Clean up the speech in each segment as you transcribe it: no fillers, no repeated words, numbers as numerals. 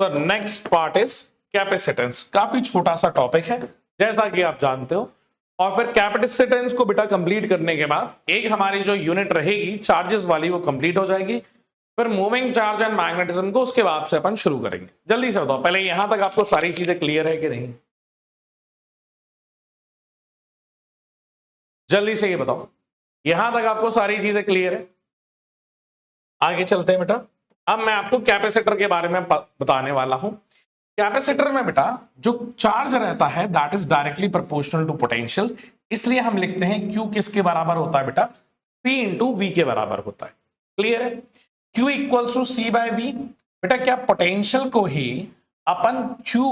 तो next part is capacitance. काफी छोटा सा टॉपिक है जैसा कि आप जानते हो। और फिर कैपेसिटेंस को बेटा कंप्लीट करने के बाद एक हमारी जो यूनिट रहेगी चार्जेस वाली वो कंप्लीट हो जाएगी। फिर मूविंग चार्ज एंड मैग्नेटिज्म को उसके बाद से अपन शुरू करेंगे। जल्दी से बताओ, पहले यहां तक आपको सारी चीजें क्लियर है कि नहीं? जल्दी से ये बताओ, यहां तक आपको सारी चीजें क्लियर है? आगे चलते हैं बेटा। अब मैं आपको कैपेसिटर के बारे में बताने वाला हूं। कैपेसिटर में बेटा जो चार्ज रहता है that is directly proportional to potential, इसलिए हम लिखते हैं Q किसके बराबर होता है बेटा? C इंटू वी के बराबर होता है। क्लियर है? Q equals to C by V. बेटा क्या पोटेंशियल को ही अपन Q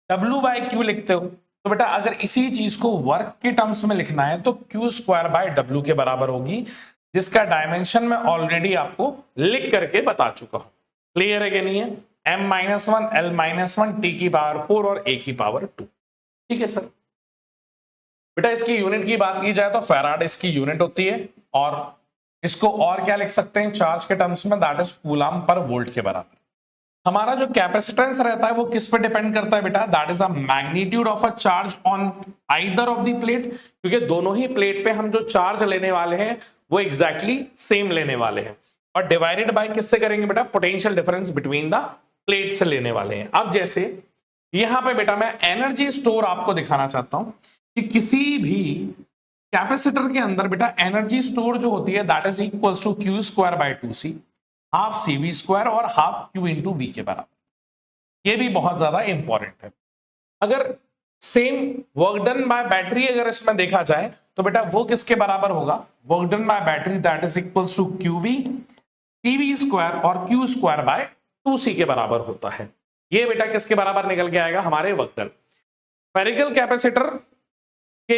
W बाय Q लिखते हो? तो बेटा अगर इसी चीज को वर्क के टर्म्स में लिखना है तो Q स्क्वायर बाय W के बराबर होगी, जिसका डायमेंशन मैं ऑलरेडी आपको लिख करके बता चुका हूं। क्लियर है कि नहीं है? m-1 l-1 t की पावर 4 और a की पावर 2। ठीक है सर। बेटा इसकी यूनिट की बात की जाए तो फैराड इसकी यूनिट होती है, और इसको और क्या लिख सकते हैं चार्ज के टर्म्स में? That is coulomb per volt के बराबर। हमारा जो कैपेसिटेंस रहता है वो किस पे डिपेंड करता है बेटा? That is the magnitude of a charge on either of the plate, क्योंकि दोनों ही प्लेट पे हम जो चार्ज लेने वाले हैं वो एग्जैक्टली सेम लेने वाले हैं, और डिवाइडेड बाय किससे करेंगे बेटा? Potential difference between the plate से लेने वाले हैं। अब जैसे यहां पे बेटा मैं एनर्जी स्टोर आपको दिखाना चाहता हूं कि किसी भी कैपेसिटर के अंदर बेटा एनर्जी स्टोर जो होती है that is equals to Q square by 2C, half CV square और हाफ Q इंटू वी के बराबर। ये भी बहुत ज्यादा इंपॉर्टेंट है। अगर same work done by battery अगर इसमें देखा जाए तो बेटा वो किसके बराबर होगा? Work done by battery that is equals to QV CV square और Q स्क्वायर बाय 2C के बराबर होता है। ये बेटा किसके बराबर निकल के आएगा? हमारे वर्क डन। स्फेरिकल कैपेसिटर के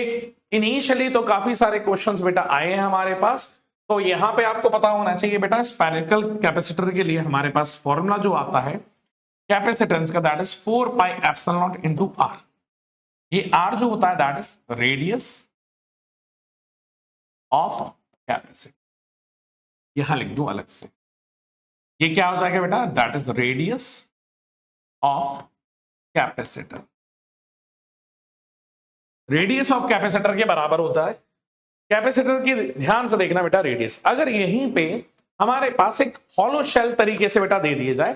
इनिशियली तो काफी सारे क्वेश्चंस बेटा आए हैं हमारे पास, तो यहां पे आपको पता होना चाहिए बेटा स्फेरिकल कैपेसिटर के लिए हमारे पास फॉर्मूला जो आता है कैपेसिटेंस का that is 4 pi epsilon naught into R। ये R जो होता है that is radius of capacitor. यहां लिख दूं अलग से, ये क्या हो जाएगा बेटा? That is radius of capacitor. Radius of capacitor के बराबर होता है। कैपेसिटर की ध्यान से देखना बेटा रेडियस, अगर यहीं पे हमारे पास एक हॉलो शेल तरीके से बेटा दे दिए जाए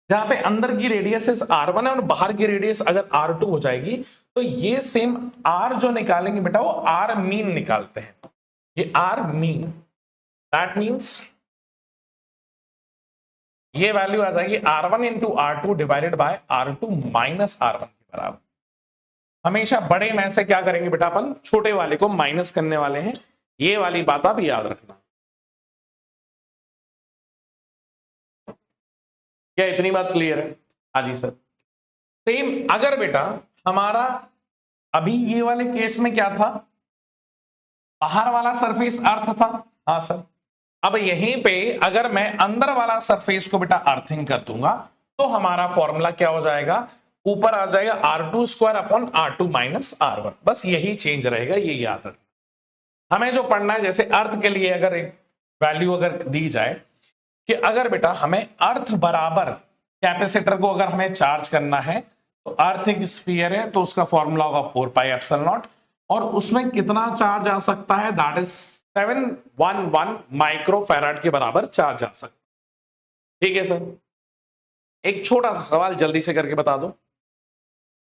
जहां पे अंदर की रेडियस इज R1 है और बाहर की रेडियस अगर R2 हो जाएगी, तो ये सेम R जो निकालेंगे बेटा वो R मीन निकालते हैं। ये R मीन दैट मीन्स ये वैल्यू आ जाएगी R1 into R2 divided by R2 minus R1 के बराबर। हमेशा बड़े में से क्या करेंगे बेटा? अपन छोटे वाले को माइनस करने वाले हैं। ये वाली बात आप याद रखना। क्या इतनी बात क्लियर है? हाँ जी सर। सेम अगर बेटा हमारा अभी ये वाले केस में क्या था? बाहर वाला सरफेस अर्थ था। हाँ सर। अब यहीं पे अगर मैं अंदर वाला सरफेस को बेटा अर्थिंग कर दूंगा तो हमारा फॉर्मूला क्या हो जाएगा? ऊपर आ जाएगा R2 square upon R2 minus R1। बस यही चेंज रहेगा, ये याद रखना। हमें जो पढ़ना है जैसे अर्थ के लिए अगर एक वैल्यू अगर दी जाए कि अगर बेटा हमें अर्थ बराबर कैपेसिटर को अगर हमें चार्ज करना है तो अर्थ एक स्फीयर है तो उसका फॉर्मूला होगा 4 पाई एप्सिलॉन नॉट, और उसमें कितना चार्ज आ सकता है? दैट इज 711 माइक्रो फैराड के बराबर चार्ज आ सकता है। ठीक है सर। एक छोटा सा सवाल जल्दी से करके बता दो।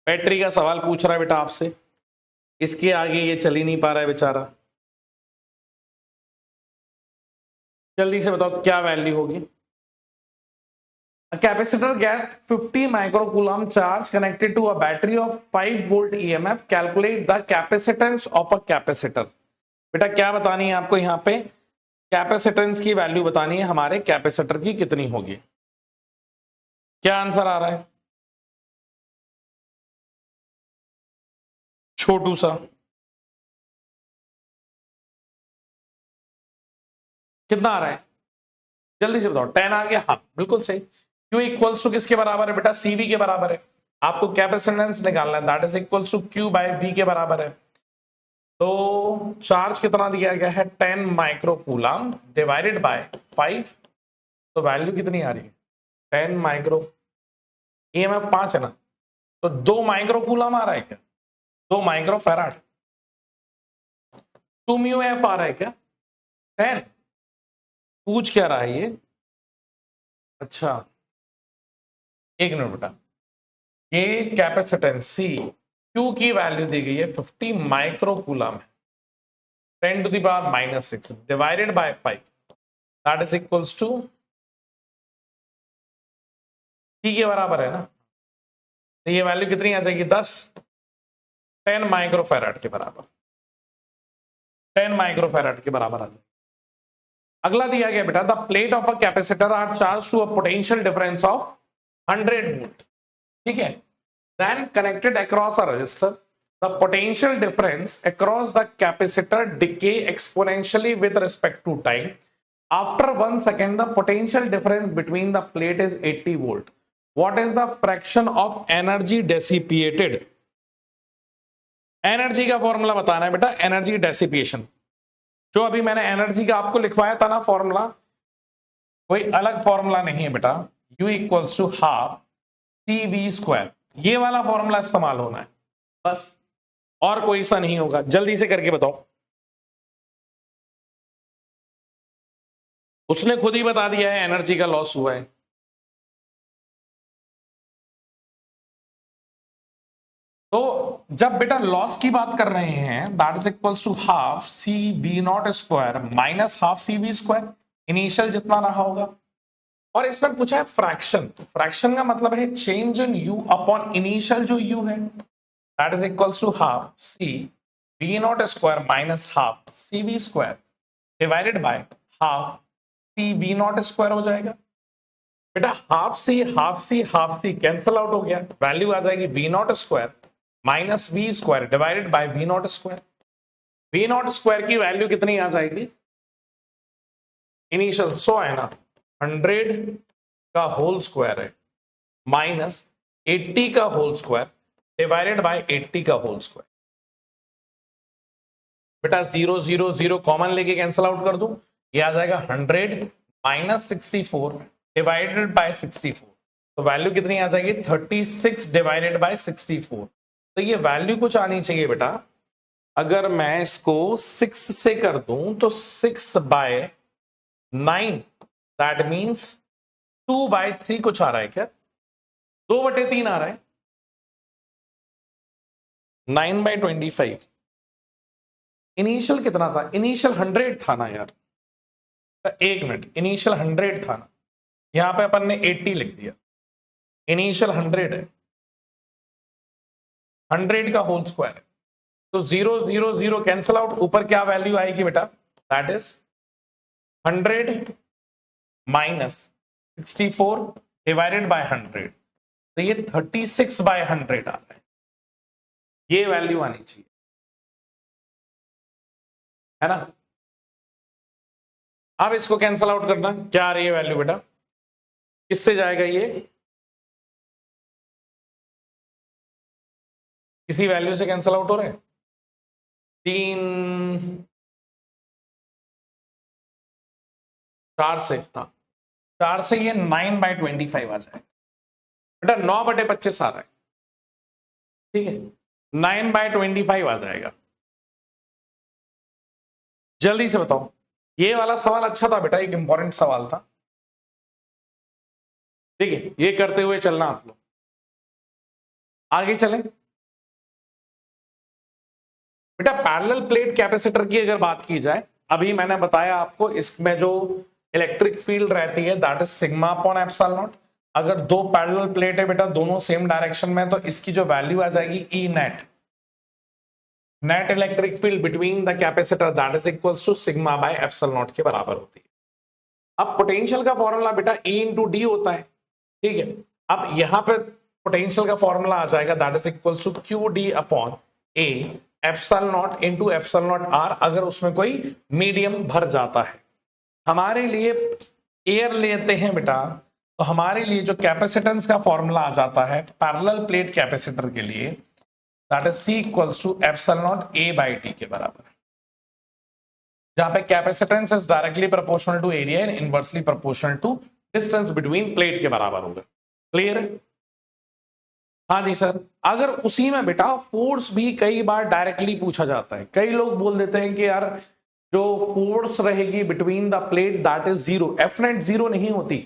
बैटरी का सवाल पूछ रहा है बेटा आपसे, इसके आगे ये चल ही नहीं पा रहा है बेचारा। जल्दी से बताओ क्या वैल्यू होगी? Capacitor get 50 microcoulomb charge connected to a battery of 5 volt EMF, calculate the capacitance of a capacitor. बेटा क्या बतानी है आपको? यहां पे कैपेसिटेंस की वैल्यू बतानी है हमारे कैपेसिटर की कितनी होगी। क्या आंसर आ रहा है? छोटू सा कितना आ रहा है? जल्दी से बताओ। 10 आ गया? हाँ बिल्कुल सही। Q इक्वल्स टू किसके बराबर है बेटा? CV के बराबर है। आपको कैपेसिटेंस निकालना है that is equals to Q by V के बराबर है। तो चार्ज कितना दिया गया है? 10 माइक्रोकूलम डिवाइडेड बाय 5, तो वैल्यू कितनी आ रही है? 10 माइक्रो EMF 5 है ना, तो 2 माइक्रो कूलम आ रहा है क्या? 2 माइक्रो फैराड। 2 म्यू एफ आ रहा है क्या? 10। पूछ क्या रहा है ये? अच्छा एक मिनट बेटा, ये कैपेसिटेंस सी क्यू की वैल्यू दी गई है 50 माइक्रो कूलम है, 10⁻⁻6 divided by 5, that is equals to C के बराबर है ना, तो ये वैल्यू कितनी आ जाएगी? 10 माइक्रोफैराड के बराबर, 10 माइक्रोफैराड के बराबर आ जाएगी। अगला दिया गया बेटा, the plate of a capacitor are charge to a potential difference of 100 volt, ठीक है, then connected across a resistor, the potential difference across the capacitor decays exponentially with respect to time, after 1 second the potential difference between the plate is 80 volt. What is the fraction of energy dissipated? Energy का formula बताना है बेटा, energy dissipation. जो अभी मैंने energy का आपको लिखवाया था ना फॉर्मूला, कोई अलग फॉर्मूला नहीं है बेटा, U equals to half CV², ये वाला फॉर्मूला इस्तेमाल होना है बस, और कोई सा नहीं होगा। जल्दी से करके बताओ। उसने खुद ही बता दिया है एनर्जी का लॉस हुआ है। तो जब बेटा लॉस की बात कर रहे हैं, that is equals to half CV0² minus half CV², initial जितना रहा होगा। और इसमें पूछा है फ्रैक्शन, तो फ्रैक्शन का मतलब है change in U upon initial जो U है, that is equals to half CV0² minus half CV² divided by half CV0² हो जाएगा। बेटा हाफ सी कैंसल आउट हो गया, वैल्यू आ जाएगी V0² minus V² divided by V0²। V0² की वैल्यू कितनी आ जाएगी? इनिशियल 100 है ना, 100 का होल स्क्वायर है माइनस 80 का होल स्क्वायर डिवाइडेड बाय 80 का होल स्क्वायर। बेटा 0 0 0 कॉमन लेके कैंसल आउट कर दूं, ये आ जाएगा 100 माइनस 64 डिवाइडेड बाय 64, तो वैल्यू कितनी आ जाएगी? 36 डिवाइडेड बाय 64। तो ये वैल्यू कुछ आनी चाहिए बेटा, अगर मैं इसको 6 से कर दूं तो 6/9, दैट मींस 2/3 कुछ आ रहा है क्या? 2/3 आ रहा है। 9/25। इनिशियल कितना था? इनिशियल 100 था ना यार, एक मिनट, इनिशियल 100 था ना, यहां पे अपन ने 80 लिख दिया, इनिशियल 100 है, 100 का होल स्क्वायर है, तो 0 0 0 कैंसल आउट, ऊपर क्या वैल्यू आएगी बेटा? That is 100 minus 64 divided by 100, तो ये 36/100 आ रहा है, ये वैल्यू आनी चाहिए, है ना। अब इसको कैंसल आउट करना, क्या आ रही है वैल्यू बेटा? किससे जाएगा ये? किसी वैल्यू से कैंसल आउट हो रहा है, 3 4 से, हाँ 4 से ये 9/25 आ जाएगा बेटा, 9/25 आ रहा है, ठीक है, 9/25 आ जाएगा। जल्दी से बताओ, ये वाला सवाल अच्छा था बेटा, एक इंपॉर्टेंट सवाल था, ठीक है, ये करते हुए चलना आप लोग। आगे चलें बेटा, पैरेलल प्लेट कैपेसिटर की अगर बात की जाए, अभी मैंने बताया आपको इसमें जो इलेक्ट्रिक फील्ड रहती है that is sigma upon epsilon not. अगर दो पैरेलल प्लेट है बेटा, दोनों सेम डायरेक्शन में, तो इसकी जो वैल्यू आ जाएगी E net, net electric field between the capacitor that is equals to sigma by epsilon naught के बराबर होती है। अब पोटेंशियल का फॉर्मूला बेटा E इंटू डी होता है, ठीक है। अब यहां पे पोटेंशियल का फॉर्मूला आ जाएगा that is equals to Q D upon A epsilon naught into epsilon naught R, अगर उसमें कोई मीडियम भर जाता है। हमारे लिए एयर लेते हैं बेटा, तो हमारे लिए जो कैपेसिटेंस का फॉर्मूला आ जाता है पैरेलल प्लेट कैपेसिटर के लिए, that is C equals to epsilon naught A by T के बराबर, जहां पे capacitance is directly proportional to area and inversely proportional to distance between plate के बराबर होगा। क्लियर है? हाँ जी सर, अगर उसी में बेटा फोर्स भी कई बार डायरेक्टली पूछा जाता है। कई लोग बोल देते हैं कि यार जो फोर्स रहेगी between the plate that is zero, F net zero नहीं होती।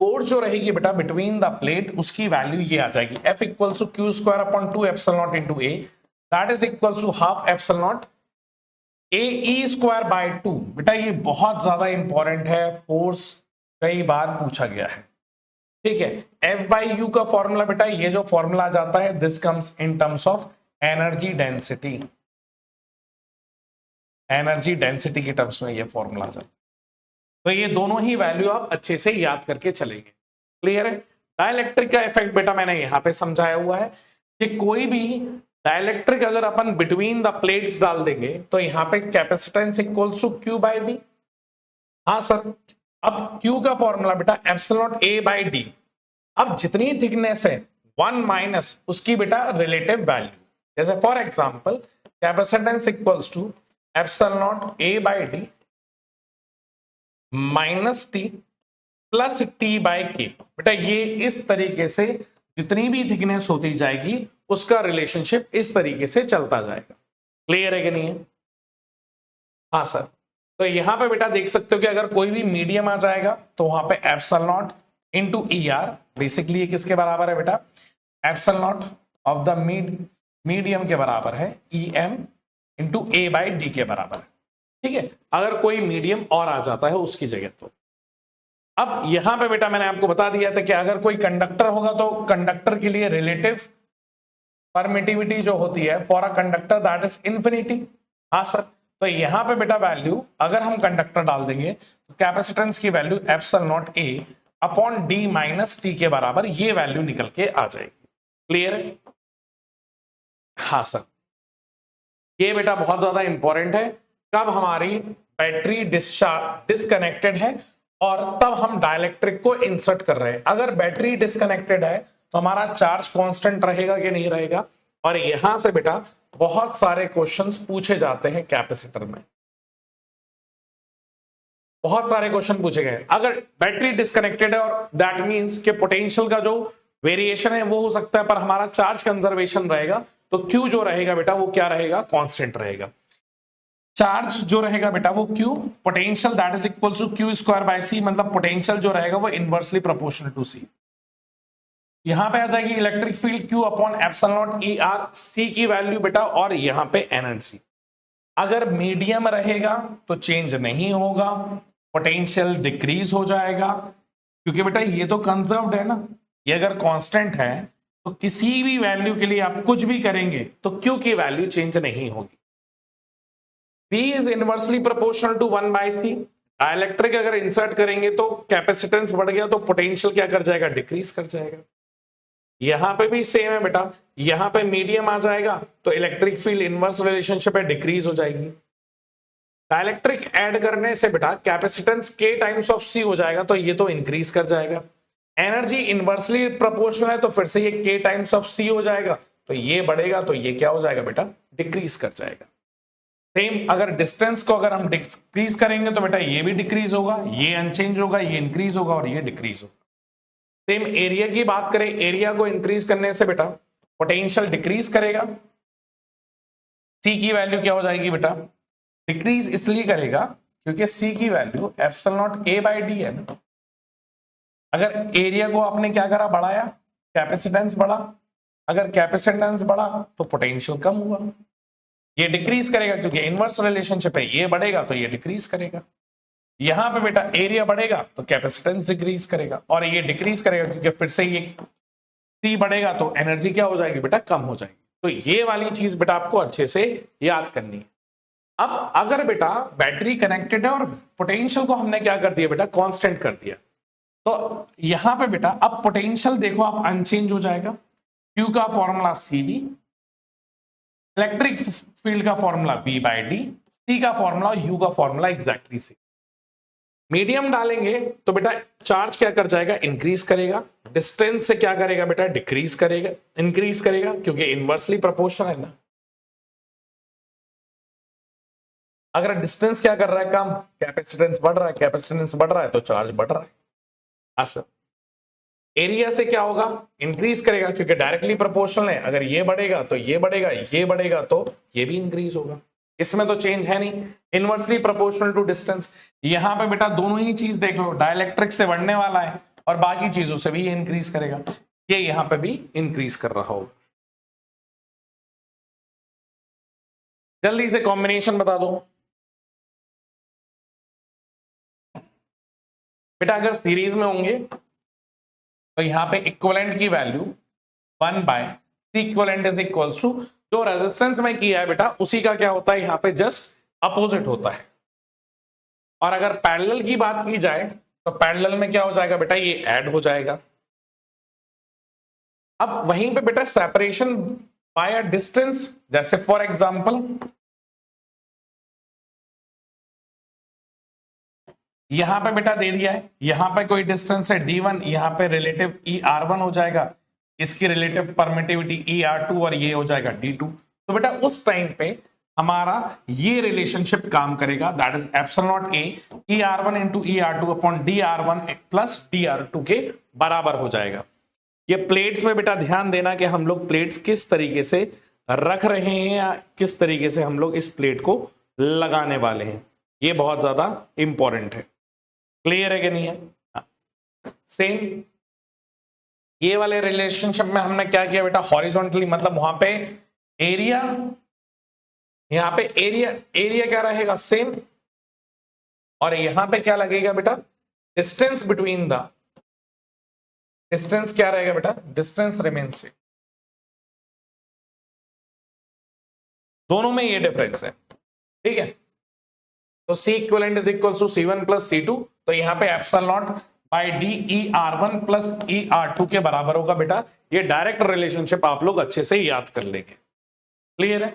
फोर्स जो रहेगी बेटा बिटवीन द प्लेट उसकी वैल्यू ये आ जाएगी F equals to Q square upon 2 epsilon naught into A, that is equals to half epsilon naught A E square by 2। बेटा ये बहुत ज्यादा इंपॉर्टेंट है, फोर्स कई बार पूछा गया है। ठीक है, एफ बाई यू का फॉर्मूला बेटा ये जो फॉर्मूला जाता है this comes in terms of energy density, energy density के टर्म्स में ये फॉर्मूला जाता है। तो ये दोनों ही वैल्यू आप अच्छे से याद करके चलेंगे। क्लियर है? डाइलेक्ट्रिक का इफेक्ट बेटा मैंने यहां पे समझाया हुआ है कि कोई भी डाइलेक्ट्रिक अगर अपन बिटवीन द प्लेट्स डाल देंगे तो यहां पे capacitance equals to Q by B. हाँ सर, अब क्यू का फॉर्मूला बेटा epsilon naught A by D. अब जितनी थिकनेस है 1 माइनस उसकी बेटा रिलेटिव वैल्यू, जैसे for example capacitance equals to epsilon naught A by D minus T plus T by K. बेटा ये इस तरीके से जितनी भी थिकनेस होती जाएगी उसका रिलेशनशिप इस तरीके से चलता जाएगा। क्लियर है कि नहीं है? हाँ सर, तो यहां पे बेटा देख सकते हो कि अगर कोई भी मीडियम आ जाएगा तो वहां पे epsilon naught into E R, basically ये किसके बराबर है बेटा? Epsilon naught of the medium के बराबर है E M into A by D के बराबर है। ठीक है, अगर कोई मीडियम और आ जाता है उसकी जगह तो। अब यहां पे बेटा मैंने आपको बता दिया था कि अगर कोई कंडक्टर होगा तो कंडक्टर के लिए रिलेटिव परमिटिविटी जो होती है for a conductor that is infinity. हाँ सर, तो यहां पे बेटा वैल्यू अगर हम कंडक्टर डाल देंगे तो कैपेसिटेंस की value epsilon naught A upon D minus T के बराबर ये वैल्यू निकल के आ जाएगी। क्लियर है? हाँ सर, ये बेटा बहुत ज्यादा इंपॉर्टेंट है। कब हमारी बैटरी डिस्कनेक्टेड है और तब हम डाइलेक्ट्रिक को इंसर्ट कर रहे हैं। अगर बैटरी डिस्कनेक्टेड है तो हमारा चार्ज कांस्टेंट रहेगा कि नहीं रहेगा? और यहां से बेटा बहुत सारे क्वेश्चंस पूछे जाते हैं कैपेसिटर में, बहुत सारे क्वेश्चन पूछे गए। अगर बैटरी डिस्कनेक्टेड है और दैट मींस के पोटेंशियल का जो वेरिएशन है वो हो सकता है पर हमारा चार्ज कंजर्वेशन रहेगा, तो क्यू जो रहेगा बेटा वो क्या रहेगा? कांस्टेंट रहेगा। चार्ज जो रहेगा बेटा वो Q, potential that is equal to Q square by C, मतलब पोटेंशियल जो रहेगा वो इनवर्सली प्रोपोर्शनल टू सी। यहां पे आ जाएगी electric field Q upon epsilon naught E R, C की वैल्यू बेटा, और यहां पे एनर्जी। अगर मीडियम रहेगा तो चेंज नहीं होगा, पोटेंशियल डिक्रीज हो जाएगा, क्योंकि बेटा ये तो कंजर्व्ड है ना। ये अगर कांस्टेंट है तो किसी भी वैल्यू के लिए आप कुछ भी करेंगे तो क्यू की वैल्यू चेंज नहीं होगी। B is inversely proportional to 1 by C. Dielectric अगर इंसर्ट करेंगे तो कैपेसिटेंस बढ़ गया तो पोटेंशियल क्या कर जाएगा? डिक्रीज कर जाएगा। यहां पे भी सेम है बेटा, यहां पे मीडियम आ जाएगा तो इलेक्ट्रिक फील्ड इनवर्स रिलेशनशिप है, डिक्रीज हो जाएगी। डाइलेक्ट्रिक ऐड करने से बेटा capacitance K times of C हो जाएगा तो ये तो इंक्रीज कर जाएगा। एनर्जी इनवर्सली प्रोपोर्शनल है तो फिर से ये K टाइम्स ऑफ C हो जाएगा, तो ये बढ़ेगा तो ये क्या हो जाएगा बेटा? डिक्रीज कर जाएगा। सेम अगर डिस्टेंस को अगर हम डिक्रीज करेंगे तो बेटा ये भी डिक्रीज होगा, ये अनचेंज होगा, ये इंक्रीज होगा और ये डिक्रीज होगा। सेम एरिया की बात करें, एरिया को इंक्रीज करने से बेटा पोटेंशियल डिक्रीज करेगा, सी की वैल्यू क्या हो जाएगी बेटा? डिक्रीज इसलिए करेगा क्योंकि सी की value epsilon naught A by D है ना। अगर एरिया को आपने क्या करा? बढ़ाया, कैपेसिटेंस बढ़ा। अगर कैपेसिटेंस बढ़ा तो पोटेंशियल कम हुआ, ये डिक्रीज करेगा क्योंकि इनवर्स रिलेशनशिप है। ये बढ़ेगा तो ये डिक्रीज करेगा। यहां पे बेटा एरिया बढ़ेगा तो कैपेसिटेंस डिक्रीज करेगा, और ये डिक्रीज करेगा क्योंकि फिर से ये सी बढ़ेगा तो एनर्जी क्या हो जाएगी बेटा? कम हो जाएगी। तो ये वाली चीज बेटा आपको अच्छे से याद करनी है। अब अगर बेटा बैटरी कनेक्टेड है और पोटेंशियल को हमने क्या कर दिया बेटा? कांस्टेंट कर दिया, तो यहां पे बेटा अब पोटेंशियल देखो आप अनचेंज हो जाएगा। क्यू का formula C V, electric field का formula V by D, C का फॉर्मूला, यू का फॉर्मूला एग्जैक्टली सी। मीडियम डालेंगे तो बेटा चार्ज क्या कर जाएगा? इंक्रीज करेगा। डिस्टेंस से क्या करेगा बेटा? डिक्रीज करेगा, इंक्रीज करेगा क्योंकि इनवर्सली प्रोपोर्शनल है ना। अगर डिस्टेंस क्या कर रहा है? कम, कैपेसिटेंस बढ़ रहा है, कैपेसिटेंस बढ़ रहा है तो चार्ज बढ़ रहा है। हाँ सर, एरिया से क्या होगा, इंक्रीज करेगा, क्योंकि डायरेक्टली प्रोपोर्शनल है। अगर ये बढ़ेगा तो ये बढ़ेगा, ये बढ़ेगा तो ये भी इंक्रीज होगा, इसमें तो चेंज है नहीं, इनवर्सली प्रोपोर्शनल टू डिस्टेंस। यहां पे बेटा दोनों ही चीज देख लो, डाइलेक्ट्रिक से बढ़ने वाला है और बाकी चीजों से भी ये इंक्रीज करेगा, ये यहां पे भी इंक्रीज कर रहा होगा। जल्दी से कॉम्बिनेशन बता दो बेटा। अगर सीरीज में होंगे तो यहां पे इक्विवेलेंट की value 1/C equivalent is equals to, जो रेजिस्टेंस में किया है बेटा उसी का क्या होता है यहां पे जस्ट अपोजिट होता है। और अगर पैरेलल की बात की जाए तो पैरेलल में क्या हो जाएगा बेटा, ये ऐड हो जाएगा। अब वहीं पे बेटा सेपरेशन बाय अ डिस्टेंस, जैसे फॉर एग्जांपल यहां पे बेटा दे दिया है, यहां पे कोई डिस्टेंस है d1, यहां पे रिलेटिव ER1 हो जाएगा, इसकी रिलेटिव परमिटिविटी ER2 और ये हो जाएगा D2। तो बेटा उस टाइम पे हमारा ये रिलेशनशिप काम करेगा, that is epsilon naught A ER1 into ER2 upon DR1 plus DR2 के बराबर हो जाएगा। ये प्लेट्स में बेटा ध्यान देना कि हम लोग प्लेट्स किस तरीके से रख रहे हैं या किस तरीके से हम लोग इस प्लेट को लगाने वाले हैं, ये बहुत ज्यादा इंपॉर्टेंट है। क्लियर है कि नहीं है? सेम ये वाले रिलेशनशिप में हमने क्या किया बेटा, हॉरिजॉन्टली, मतलब वहां पे एरिया, यहां पे एरिया क्या रहेगा सेम, और यहां पे क्या लगेगा बेटा, डिस्टेंस बिटवीन द, डिस्टेंस क्या रहेगा बेटा, डिस्टेंस रिमेन सेम। दोनों में ये डिफरेंस है, ठीक है। तो C equivalent is equal to C1 plus C2, तो यहां पे epsilon naught by D ER1 plus ER2 के बराबर होगा बेटा। ये डायरेक्ट रिलेशनशिप आप लोग अच्छे से याद कर लेंगे। क्लियर है?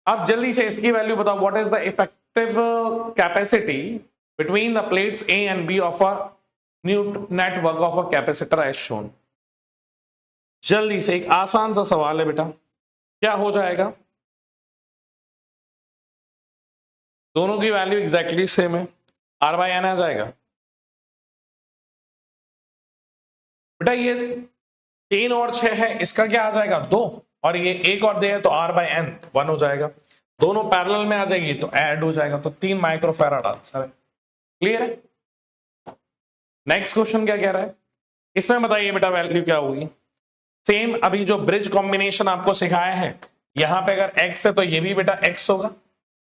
अब जल्दी से इसकी वैल्यू बताओ, what is the effective capacity between the plates A and B of a network of a capacitor as shown. जल्दी से, एक आसान सा सवाल है बेटा, क्या हो जाएगा, दोनों की वैल्यू एग्जैक्टली सेम है, R/N आ जाएगा बेटा। ये 3 और 6 है, इसका क्या आ जाएगा 2, और ये एक और दे तो R/N 1 हो जाएगा, दोनों पैरेलल में आ जाएगी तो ऐड हो जाएगा, तो 3 माइक्रोफैराड आंसर है। क्लियर है? नेक्स्ट क्वेश्चन क्या कह रहा है, इसमें बताइए बेटा वैल्यू क्या होगी। सेम अभी जो ब्रिज कॉम्बिनेशन आपको सिखाया है, यहां पे अगर x है तो ये भी बेटा x होगा,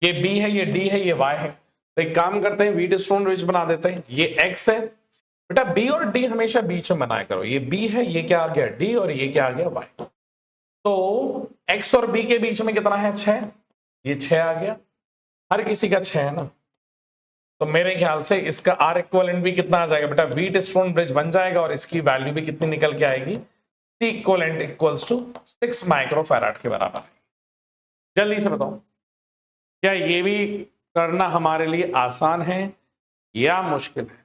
ये B है, ये D है, ये Y है। तो एक काम करते हैं, व्हीटस्टोन ब्रिज बना देते हैं। ये x है बेटा, B और D हमेशा बीच में बनाया करो, ये B है, ये क्या आ गया D, और ये क्या आ गया Y। तो x और B के बीच में कितना है 6, ये 6 आ गया, हर किसी का 6 है ना, तो मेरे ख्याल से इसका R इक्विवेलेंट भी कितना आ जाएगा बेटा, व्हीटस्टोन ब्रिज बन जाएगा, और इसकी वैल्यू भी कितनी निकल के आएगी, C equivalent equals to 6 microfarad के बराबर है। जल्दी से बताओ, क्या ये भी करना हमारे लिए आसान है या मुश्किल है?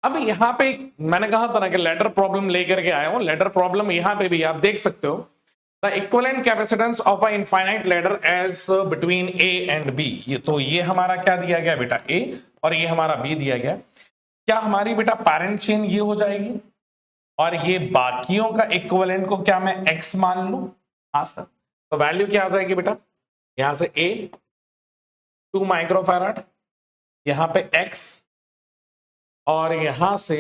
अब यहां पे मैंने कहा था ना कि लेटर प्रॉब्लम लेकर के आया हूं, लेटर प्रॉब्लम यहां पे भी आप देख सकते हो, the equivalent capacitance of a infinite ladder as between A and B। ये तो ये हमारा क्या दिया गया बेटा A, और ये हमारा B दिया गया। क्या हमारी बेटा पैरेंट चेन ये हो जाएगी, और ये बाकियों का इक्विवेलेंट को क्या मैं X मान लूं? हाँ सर, तो वैल्यू क्या आ जाएगी बेटा, यहां से A 2 माइक्रोफैराड, यहां पे X, और यहां से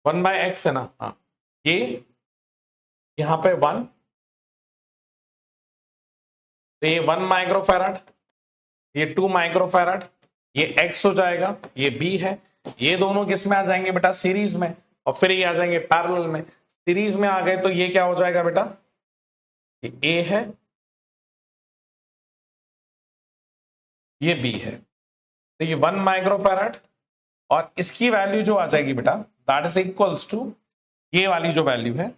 1/x है ना, हाँ, ये यहां पे 1, तो ये 1 माइक्रोफैराड, ये 2 माइक्रोफैराड, ये X हो जाएगा, ये B है। ये दोनों किस में आ जाएंगे बेटा, सीरीज में, और फिर ये आ जाएंगे पैरेलल में। सीरीज में आ गए तो ये क्या हो जाएगा बेटा, ये A है, ये B है, तो ये 1 माइक्रोफैराड, और इसकी वैल्यू जो आ जाएगी बेटा, दैट इज इक्वल्स टू ये वाली जो वैल्यू है,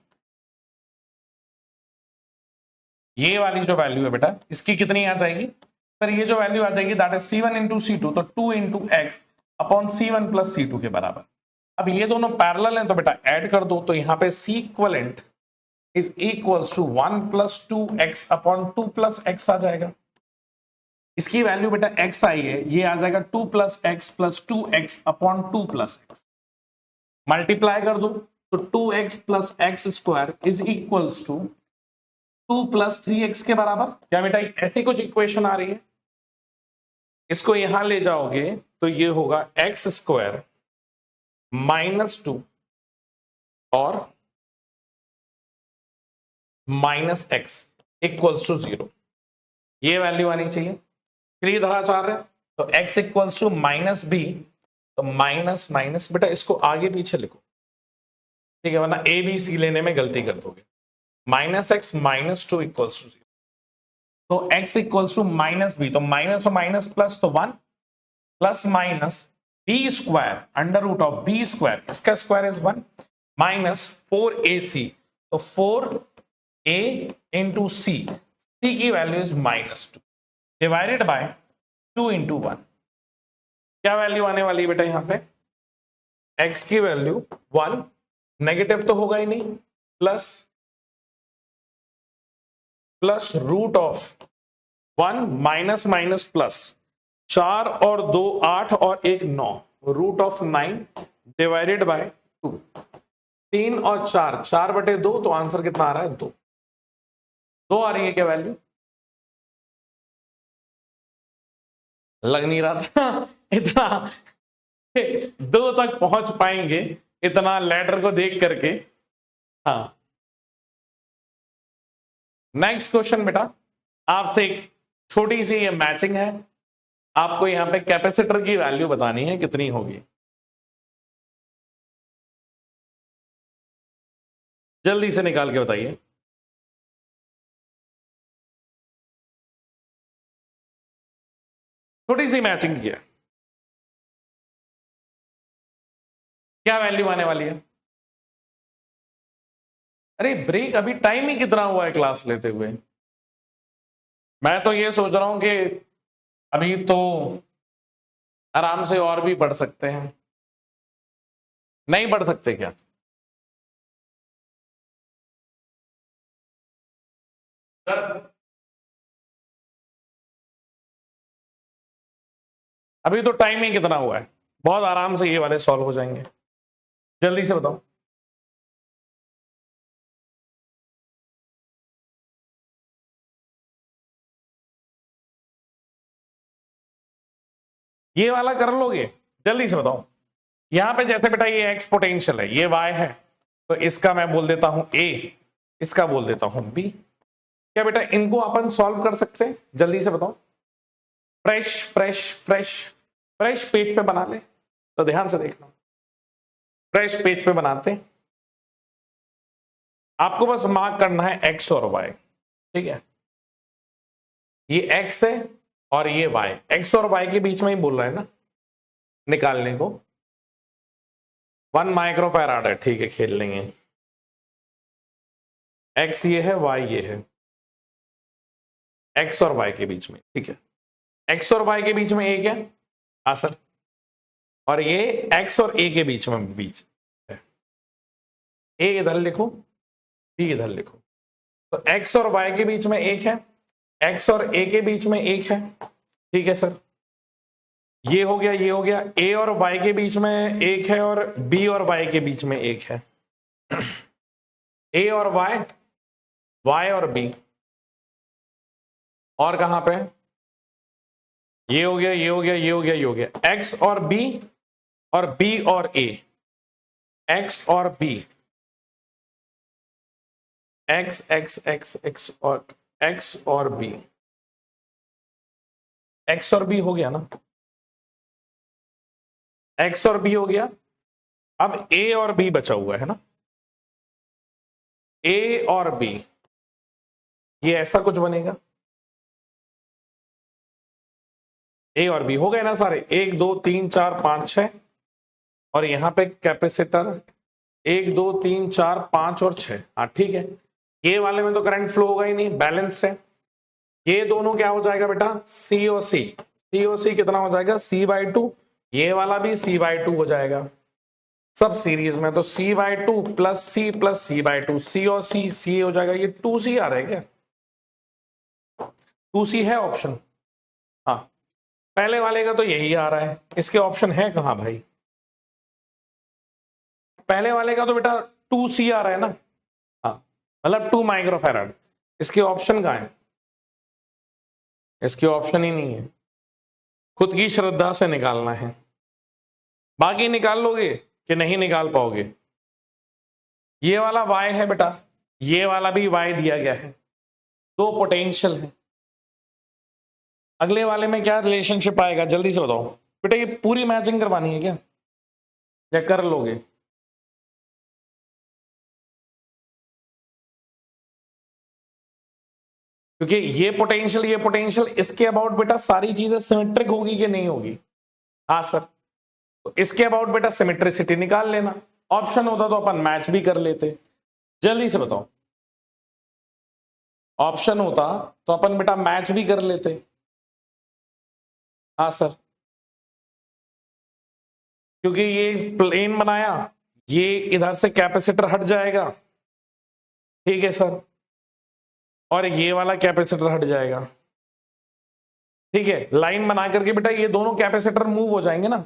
ये वाली जो वैल्यू है बेटा, इसकी कितनी आ जाएगी सर, ये जो वैल्यू आ जाएगी that is C1 into C2, तो 2 into x upon C1 plus C2 के बराबर। अब ये दोनों पैरेलल हैं तो बेटा ऐड कर दो, तो यहां पे C equivalent is equals to 1 plus 2x upon 2 plus x आ जाएगा। इसकी वैल्यू बेटा x आई है, ये आ जाएगा 2 plus X plus 2x upon 2 plus X. Multiply कर दो तो 2x plus X square is equals to 2 plus 3x के बराबर। क्या बेटा ऐसी कुछ इक्वेशन आ रही है, इसको यहां ले जाओगे तो ये होगा एक्स स्क्वायर -2 और -x इक्वल्स टू 0। ये वैल्यू आनी चाहिए। त्रिधराचार्य तो x इक्वल्स टू -b, तो माइनस माइनस बेटा इसको आगे पीछे लिखो, ठीक है, वरना a b c लेने में गलती कर दोगे। -x -2 इक्वल्स टू 0, तो x इक्वल्स टू -b, तो माइनस और माइनस प्लस तो 1 plus minus b square under root of b square, इसका स्क्वायर इज 1 माइनस 4ac, तो 4a इंटू c की value is -2 divided by 2 into 1। क्या value आने वाली है बेटा यहाँ पे, x की वैल्यू 1, नेगेटिव तो होगा ही नहीं, plus root of 1 minus minus plus 4 और 2 8 और 1 9, रूट ऑफ 9 डिवाइडेड बाय 2। 3 और 4 4/2, तो आंसर कितना आ रहा है 2 आ रही है क्या वैल्यू? लग नहीं रहा था इतना 2 तक पहुंच पाएंगे इतना लेटर को देख करके। हाँ, नेक्स्ट क्वेश्चन बेटा, आपसे एक छोटी सी ये मैचिंग है, आपको यहां पे कैपेसिटर की वैल्यू बतानी है कितनी होगी। जल्दी से निकाल के बताइए। छोटी सी मैचिंग की है, क्या वैल्यू आने वाली है? अरे ब्रेक, अभी टाइम ही कितना हुआ है क्लास लेते हुए। मैं तो ये सोच रहा हूं कि अभी तो आराम से और भी पढ़ सकते हैं। नहीं पढ़ सकते क्या? अभी तो टाइम ही कितना हुआ है, बहुत आराम से ये वाले सॉल्व हो जाएंगे। जल्दी से बताओ। ये वाला कर लोगे? जल्दी से बताओ। यहां पे जैसे बेटा ये एक्स पोटेंशियल है, ये वाई है, तो इसका मैं बोल देता हूं ए, इसका बोल देता हूं बी। क्या बेटा इनको अपन सॉल्व कर सकते हैं? जल्दी से बताओ। Fresh fresh fresh fresh page पे बना ले, तो ध्यान से देखना, फ्रेश पेज पे बनाते हैं। आपको बस मार्क करना है एक्स और वाई, ठीक है? ये एक्स है और ये वाई, एक्स और वाई के बीच में ही बोल रहा है ना निकालने को। 1 माइक्रोफैराड है, ठीक है, खेल लेंगे। एक्स ये है, वाई ये है, एक्स और वाई के बीच में, ठीक है। एक्स और वाई के बीच में एक है, हाँ सर, और ये एक्स और ए के बीच में है। ए इधर लिखो, बी इधर लिखो, तो एक्स और वाई के बीच में एक है, एक्स और ए के बीच में एक है, ठीक है सर। ये हो गया, ये हो गया, ए और वाई के बीच में एक है और बी और वाई के बीच में एक है। ए और वाई, वाई और बी, और कहां पे? ये हो गया, ये हो गया, ये हो गया, ये हो गया, एक्स और बी और ए, एक्स और B, X X X X और एक्स और बी, एक्स और बी हो गया ना, एक्स और बी हो गया। अब ए और बी बचा हुआ है ना, ए और बी, ये ऐसा कुछ बनेगा, ए और बी हो गए ना सारे, 1 2 3 4 5 6, और यहां पे कैपेसिटर 1 2 3 4 5 और 6, हाँ ठीक है। ये वाले में तो करंट फ्लो होगा ही नहीं, बैलेंस है। ये दोनों क्या हो जाएगा बेटा? सी ओ सी, सी ओ सी कितना हो जाएगा? c/2, ये वाला भी c/2 हो जाएगा, सब सीरीज में, तो c/2 प्लस c/2, सी और सी हो जाएगा। ये 2c आ रहा है क्या? 2c है ऑप्शन, हाँ पहले वाले का तो यही आ रहा है, इसके ऑप्शन है कहां भाई? पहले वाले का तो बेटा 2C आ रहा है ना, हाँ मतलब 2 माइक्रोफैराड। इसके ऑप्शन कहां है? इसके ऑप्शन ही नहीं है, खुद की श्रद्धा से निकालना है। बाकी निकाल लोगे कि नहीं निकाल पाओगे? ये वाला Y है बेटा, ये वाला भी Y दिया गया है, दो पोटेंशियल है। अगले वाले में क्या रिलेशनशिप आएगा जल्दी से बताओ बेटा, ये पूरी मैचिंग करवानी है क्या या कर लोगे? क्योंकि ये पोटेंशियल इसके अबाउट बेटा सारी चीजें सिमेट्रिक होगी कि नहीं होगी? हाँ सर, तो इसके अबाउट बेटा सिमेट्रिसिटी निकाल लेना। ऑप्शन होता तो अपन मैच भी कर लेते। जल्दी से बताओ, ऑप्शन होता तो अपन बेटा मैच भी कर लेते। हाँ सर, क्योंकि ये प्लेन बनाया, ये इधर से कैपेसिटर हट जाएगा, ठीक है सर, और ये वाला कैपेसिटर हट जाएगा, ठीक है। लाइन बना करके बेटा ये दोनों कैपेसिटर मूव हो जाएंगे ना,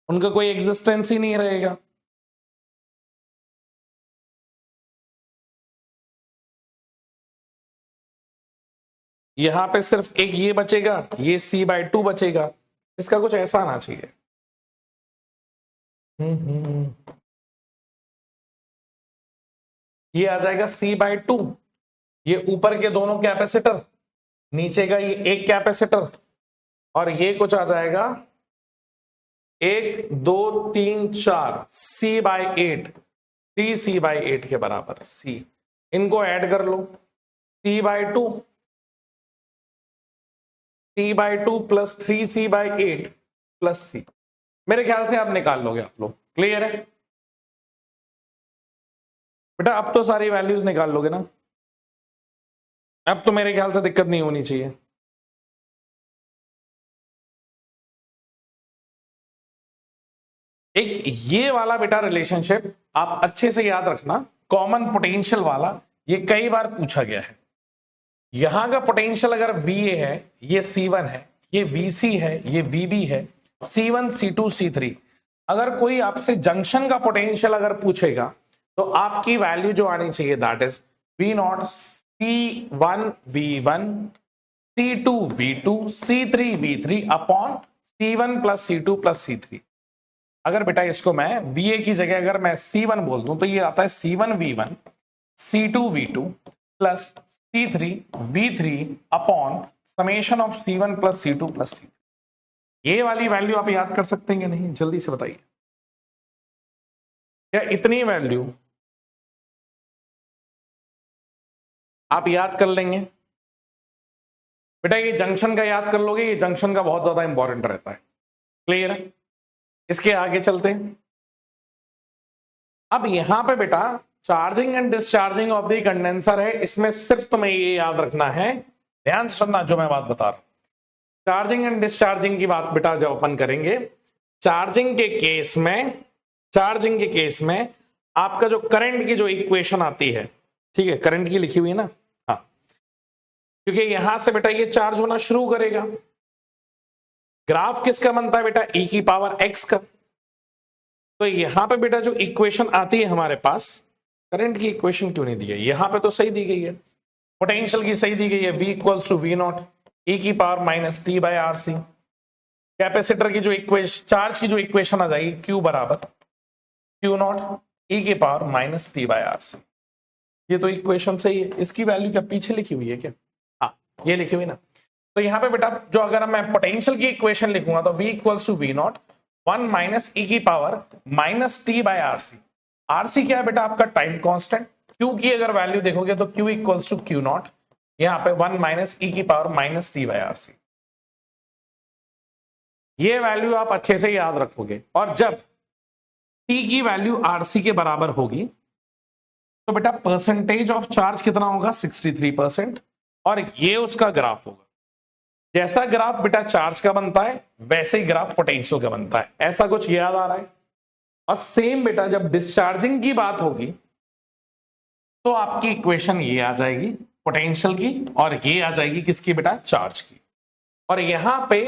उनका कोई एग्जिस्टेंस ही नहीं रहेगा। यहां पे सिर्फ एक ये बचेगा, ये C/2 बचेगा। इसका कुछ ऐसा आना चाहिए। ये आ जाएगा C/2, ये ऊपर के दोनों कैपेसिटर, नीचे का ये एक कैपेसिटर, और ये कुछ आ जाएगा 1 2 3 4 C/8, 3C/8 के बराबर C। इनको ऐड कर लो, C/2 plus 3C/8 plus C। मेरे ख्याल से आप निकाल लोगे, आप लोग क्लियर है बेटा? अब तो सारी वैल्यूज निकाल लोगे ना, अब तो मेरे ख्याल से दिक्कत नहीं होनी चाहिए। एक ये वाला बेटा रिलेशनशिप आप अच्छे से याद रखना, कॉमन पोटेंशियल वाला, ये कई बार पूछा गया है। यहां का पोटेंशियल अगर VA है, ये C1 है, ये VC है, ये VB है, C1 C2 C3। अगर कोई आपसे जंक्शन का पोटेंशियल अगर पूछेगा तो आपकी वैल्यू जो आनी चाहिए that is V0 C1 V1 C2 V2 C3 V3 upon C1 plus C2 plus C3। अगर बेटा इसको मैं VA की जगह अगर मैं C1 बोल दूं तो ये आता है C1 V1 C2 V2 plus C3 V3 upon summation of C1 plus C2 plus C3। ये वाली वैल्यू आप याद कर सकते हैं कि नहीं? जल्दी से बताइए। क्या इतनी वैल्यू आप याद कर लेंगे? बेटा ये जंक्शन का याद कर लोगे, ये जंक्शन का बहुत ज्यादा इंपॉर्टेंट रहता है। क्लियर है? इसके आगे चलते हैं। अब यहां पे बेटा charging and discharging of the condenser है, इसमें सिर्फ तुम्हें ये याद रखना है, ध्यान से सुनना जो मैं बात बता रहा हूं। चार्जिंग एंड डिस्चार्जिंग की बात बेटा जब अपन करेंगे, चार्जिंग के केस में आपका जो करंट की जो इक्वेशन आती है, ठीक है, करंट की लिखी हुई है ना, हाँ, क्योंकि यहां से बेटा ये चार्ज होना शुरू करेगा। ग्राफ किसका बनता है बेटा? e की पावर x का। तो यहां पे बेटा जो इक्वेशन आती है हमारे पास, करंट की इक्वेशन क्यों नहीं दी है? यहां पे तो सही दी गई है, पोटेंशियल की सही दी गई है, V = V0 e की पावर माइनस t/RC। कैपेसिटर की जो इक्वेशन, चार्ज की जो इक्वेशन आ जाएगी Q बराबर Q0 e की पावर माइनस t/RC। ये तो इक्वेशन सही है। इसकी वैल्यू क्या पीछे लिखी हुई है क्या? हाँ, ये लिखी हुई ना। तो यहां पे बेटा जो अगर मैं पोटेंशियल की इक्वेशन लिखूंगा तो V = V0 1 माइनस e की पावर माइनस t/RC। RC क्या है बेटा? आपका टाइम कांस्टेंट। Q की अगर वैल्यू देखोगे तो Q = Q0, यहां पे 1 माइनस e की पावर माइनस t/RC। ये वैल्यू आप अच्छे से याद रखोगे, और जब t की वैल्यू RC के बराबर होगी तो बेटा परसेंटेज ऑफ चार्ज कितना होगा? 63%, और ये उसका ग्राफ होगा। जैसा ग्राफ बेटा चार्ज का बनता है वैसे ही ग्राफ पोटेंशियल का बनता है। ऐसा कुछ याद आ रहा है? और सेम बेटा जब डिस्चार्जिंग की बात होगी तो आपकी इक्वेशन ये आ जाएगी पोटेंशियल की, और ये आ जाएगी किसकी बेटा? चार्ज की। और यहां पे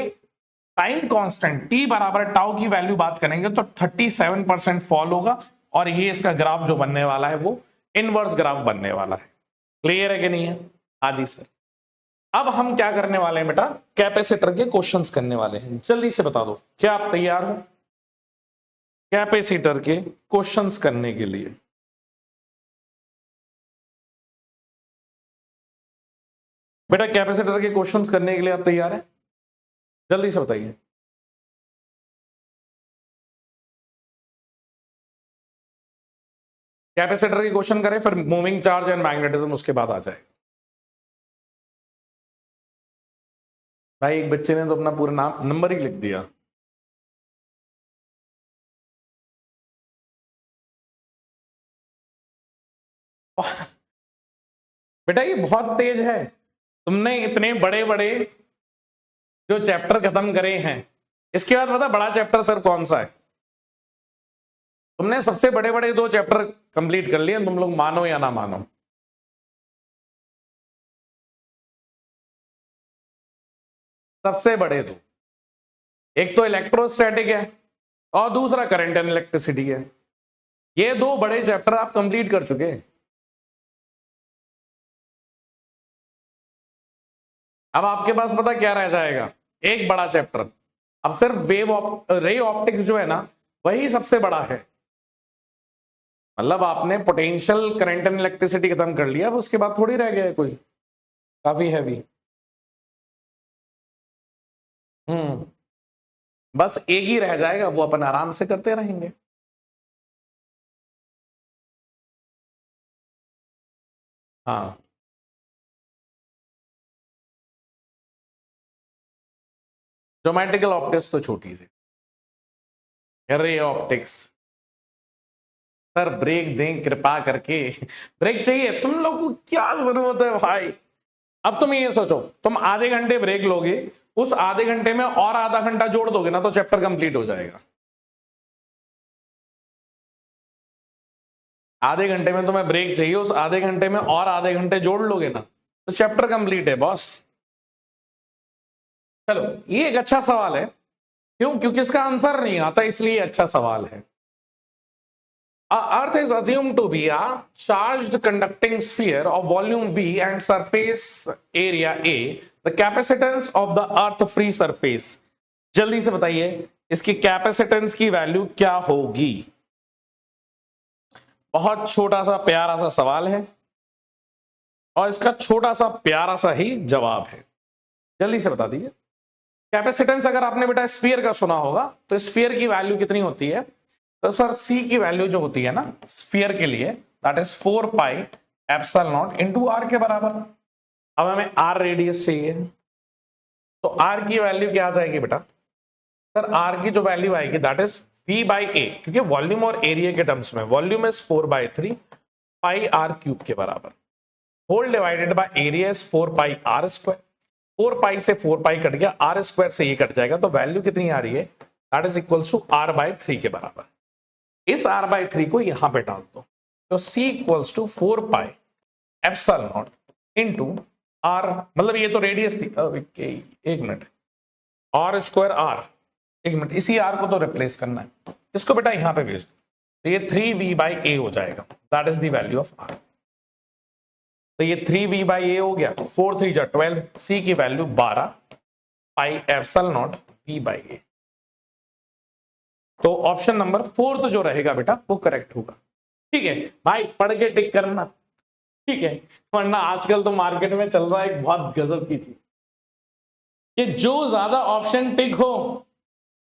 टाइम कांस्टेंट टी बराबर टाउ की वैल्यू बात करेंगे तो 37% फॉल होगा, और ये इसका ग्राफ जो बनने वाला है वो इनवर्स ग्राफ बनने वाला है। क्लियर है कि नहीं है? हाँ जी सर। अब हम क्या करने वाले हैं बेटा, कैपेसिटर के क्वेश्चंस करने वाले हैं। जल्दी से बता दो, क्या आप तैयार हो कैपेसिटर के क्वेश्चंस करने के लिए? बेटा कैपेसिटर के क्वेश्चंस करने के लिए आप तैयार हैं? जल्दी से बताइए। कैपेसिटर के क्वेश्चन करें, फिर मूविंग चार्ज एंड मैग्नेटिज्म उसके बाद आ जाएगा। भाई एक बच्चे ने तो अपना पूरा नाम नंबर ही लिख दिया। बेटा ये बहुत तेज है। तुमने इतने बड़े बड़े जो चैप्टर खत्म करे हैं, इसके बाद पता बड़ा चैप्टर सर कौन सा है? तुमने सबसे बड़े बड़े 2 चैप्टर कंप्लीट कर लिए, तुम लोग मानो या ना मानो। सबसे बड़े 2, एक तो इलेक्ट्रोस्टैटिक है और दूसरा करंट एंड इलेक्ट्रिसिटी है। ये 2 बड़े चैप्टर आप कंप्लीट कर चुके हैं। अब आपके पास पता क्या रह जाएगा? एक बड़ा चैप्टर। अब सिर्फ रे ऑप्टिक्स जो है ना, वही सबसे बड़ा है। मतलब आपने पोटेंशियल करंट एंड इलेक्ट्रिसिटी खत्म कर लिया, अब उसके बाद थोड़ी रह गया है कोई काफी हैवी। बस एक ही रह जाएगा, वो अपन आराम से करते रहेंगे। हाँ ज्योमेट्रिकल ऑप्टिक्स तो छोटी सी, रे ऑप्टिक्स। सर ब्रेक दें कृपा करके, ब्रेक चाहिए तुम लोग को, क्या जरूरत है भाई? अब तुम ये सोचो, तुम आधे घंटे ब्रेक लोगे, उस आधे घंटे में और आधा घंटा जोड़ दोगे ना तो चैप्टर कंप्लीट हो जाएगा। आधे घंटे में तुम्हें ब्रेक चाहिए, उस आधे घंटे में और आधे घंटे जोड़ लोगे ना तो चैप्टर कंप्लीट है बॉस। चलो ये एक अच्छा सवाल है। क्यों? क्योंकि इसका आंसर नहीं आता, इसलिए अच्छा सवाल है। Earth is assumed to be a charged conducting sphere of volume V and surface area A. The capacitance of the Earth free surface. जल्दी से बताइए इसकी कैपेसिटेंस की वैल्यू क्या होगी? बहुत छोटा सा प्यारा सा सवाल है और इसका छोटा सा प्यारा सा ही जवाब है। जल्दी से बता दीजिए। कैपेसिटेंस अगर आपने बेटा स्फीयर का सुना होगा तो स्फीयर की वैल्यू कितनी होती है? तो सर सी की वैल्यू जो होती है ना स्फीयर के लिए, that is 4 pi epsilon naught into R के बराबर। अब हमें आर रेडियस चाहिए, तो आर की वैल्यू क्या आ जाएगी बेटा? सर आर की जो वैल्यू आएगी that is v by A, क्योंकि वॉल्यूम और एरिया के टर्म्स में volume is 4/3 pi R cube के बराबर, whole divided by area is 4 pi R square. 4 pi से 4 पाई कट गया, आर स्क्वायर से ये कट जाएगा, तो वैल्यू कितनी आ रही है? That is equals to r/3 के बराबर। इस r/3 को यहां पे डाल दो, तो c equals to 4 pi epsilon naught into r, मतलब ये तो रेडियस थी, एक मिनट, r स्क्वायर r, एक मिनट, इसी r को तो रिप्लेस करना है, इसको बेटा यहां पे भेज दो, तो ये 3v/a हो जाएगा, that is the value of r। तो ये 3v/a हो गया, 4 3 जा 12, c की value 12 pi epsilon not v/a। तो ऑप्शन नंबर 4 जो रहेगा बेटा वो करेक्ट होगा। ठीक है भाई, पढ़ के टिक करना, ठीक है, वरना आजकल तो मार्केट में चल रहा है एक बहुत गजब की चीज, कि जो ज्यादा ऑप्शन टिक हो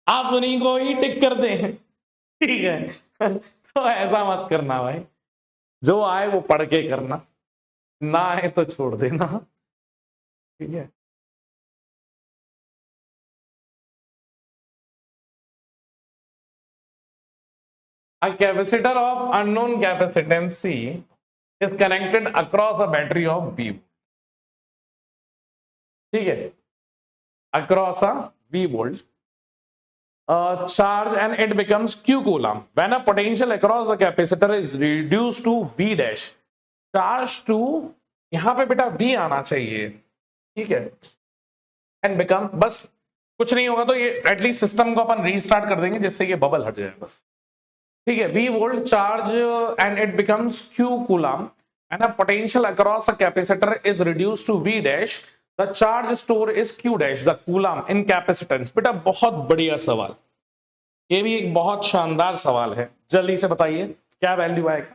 आप उन्हीं को ही टिक कर दें, ठीक है। तो ऐसा मत करना भाई, जो आए वो पढ़ के करना, ना आए तो छोड़ देना, ठीक है। A capacitor of unknown capacitance C is connected across a battery of V. ठीक है, across a V volt charge and it becomes Q coulomb. When a potential across the capacitor is reduced to V dash, charge to, यहां पे बेटा V आना चाहिए, ठीक है, and become, बस कुछ नहीं होगा तो ये एटलीस्ट सिस्टम को अपन रीस्टार्ट कर देंगे जिससे ये बबल हट जाए बस, ठीक है। V volt charge and it becomes Q coulomb and a potential across a capacitor is reduced to V dash, the charge store is Q dash the coulomb in capacitance. बेटा बहुत बढ़िया सवाल, ये भी एक बहुत शानदार सवाल है, जल्दी से बताइए क्या वैल्यू आएगा।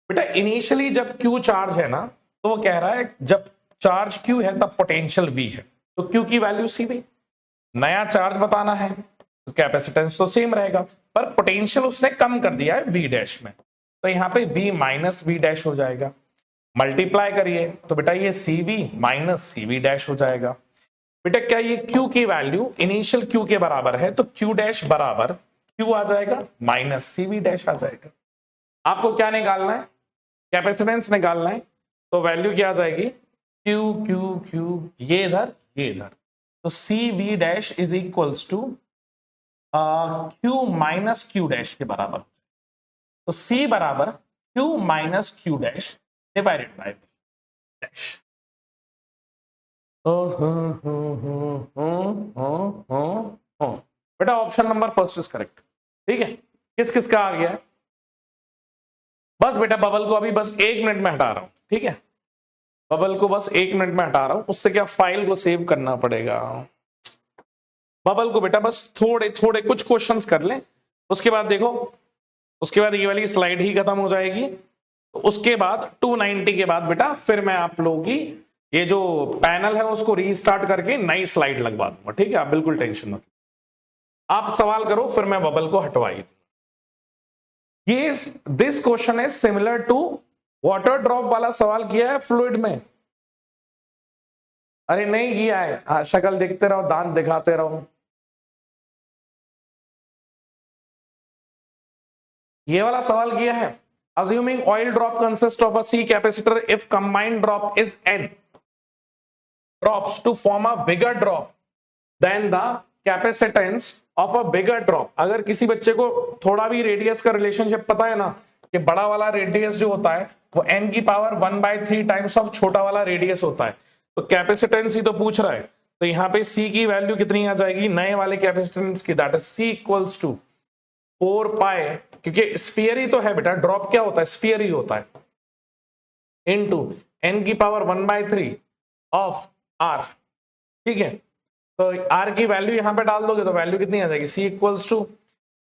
बेटा इनिशियली जब Q चार्ज है ना तो वो कह रहा है जब चार्ज Q है तब पोटेंशियल V है, तो Q की वैल्यू CV, नया चार्ज बताना है तो कैपेसिटेंस तो सेम रहेगा पर पोटेंशियल उसने कम कर दिया है V डैश में, तो यहाँ पे V माइनस V डैश हो जाएगा। मल्टीप्लाई करिए तो बेटा ये CV माइनस CV डैश हो जाएगा। बेटा क्या ये Q की वैल्यू इनिशियल Q के बराबर है तो Q डैश बराबर Q आ जाएगा माइनस CV डैश आ जाएगा। आपको क्या निकालना है, कैपेसिटेंस निकालना है, तो वैल्यू क्या आ जाएगी Q Q Q, ये इधर ये इधर, तो CV dash is equals to Q minus Q dash के बराबर, तो C बराबर Q minus Q dash divided by V dash. बेटा option number first is correct, ठीक है। किस किस का आ गया, बस बेटा बबल को अभी बस 1 मिनट में हटा रहा हूं, ठीक है, बबल को बस 1 मिनट में हटा रहा हूं, उससे क्या फाइल को सेव करना पड़ेगा। बबल को बेटा बस थोड़े थोड़े कुछ क्वेश्चंस कर लें, उसके बाद देखो, उसके बाद ये वाली स्लाइड ही खत्म हो जाएगी, तो उसके बाद 290 के बाद बेटा फिर मैं आप लोगों की ये जो पैनल है उसको रीस्टार्ट करके नई स्लाइड लगवा दूंगा, ठीक है, आप बिल्कुल टेंशन मत, आप सवाल करो फिर मैं बबल को हटवाई दूंगा। ये this question is similar to water drop वाला सवाल किया है फ्लूइड में, अरे नहीं किया है, हाँ शक्ल देखते रहो दांत दिखाते रहो। ये वाला सवाल किया है, assuming oil drop consists of a C capacitor if combined drop is N drops to form a bigger drop then the capacitance of a bigger drop। अगर किसी बच्चे को थोड़ा भी रेडियस का रिलेशनशिप पता है ना कि बड़ा वाला रेडियस जो होता है वो n की पावर 1/3 टाइम्स ऑफ छोटा वाला रेडियस होता है, तो कैपेसिटेंस ही तो पूछ रहा है, तो यहाँ पे C की वैल्यू कितनी आ जाएगी नए वाले कैपेसिटेंस की, that is C equals to 4 pi, क्योंकि स्फीयर ही तो है बेटा, ड्रॉप क्या होता है स्फीयर ही होता है, इनटू n की पावर 1/3 ऑफ R, ठीक है। तो R की वैल्यू यहां पे डाल दोगे तो वैल्यू कितनी आ जाएगी C equals to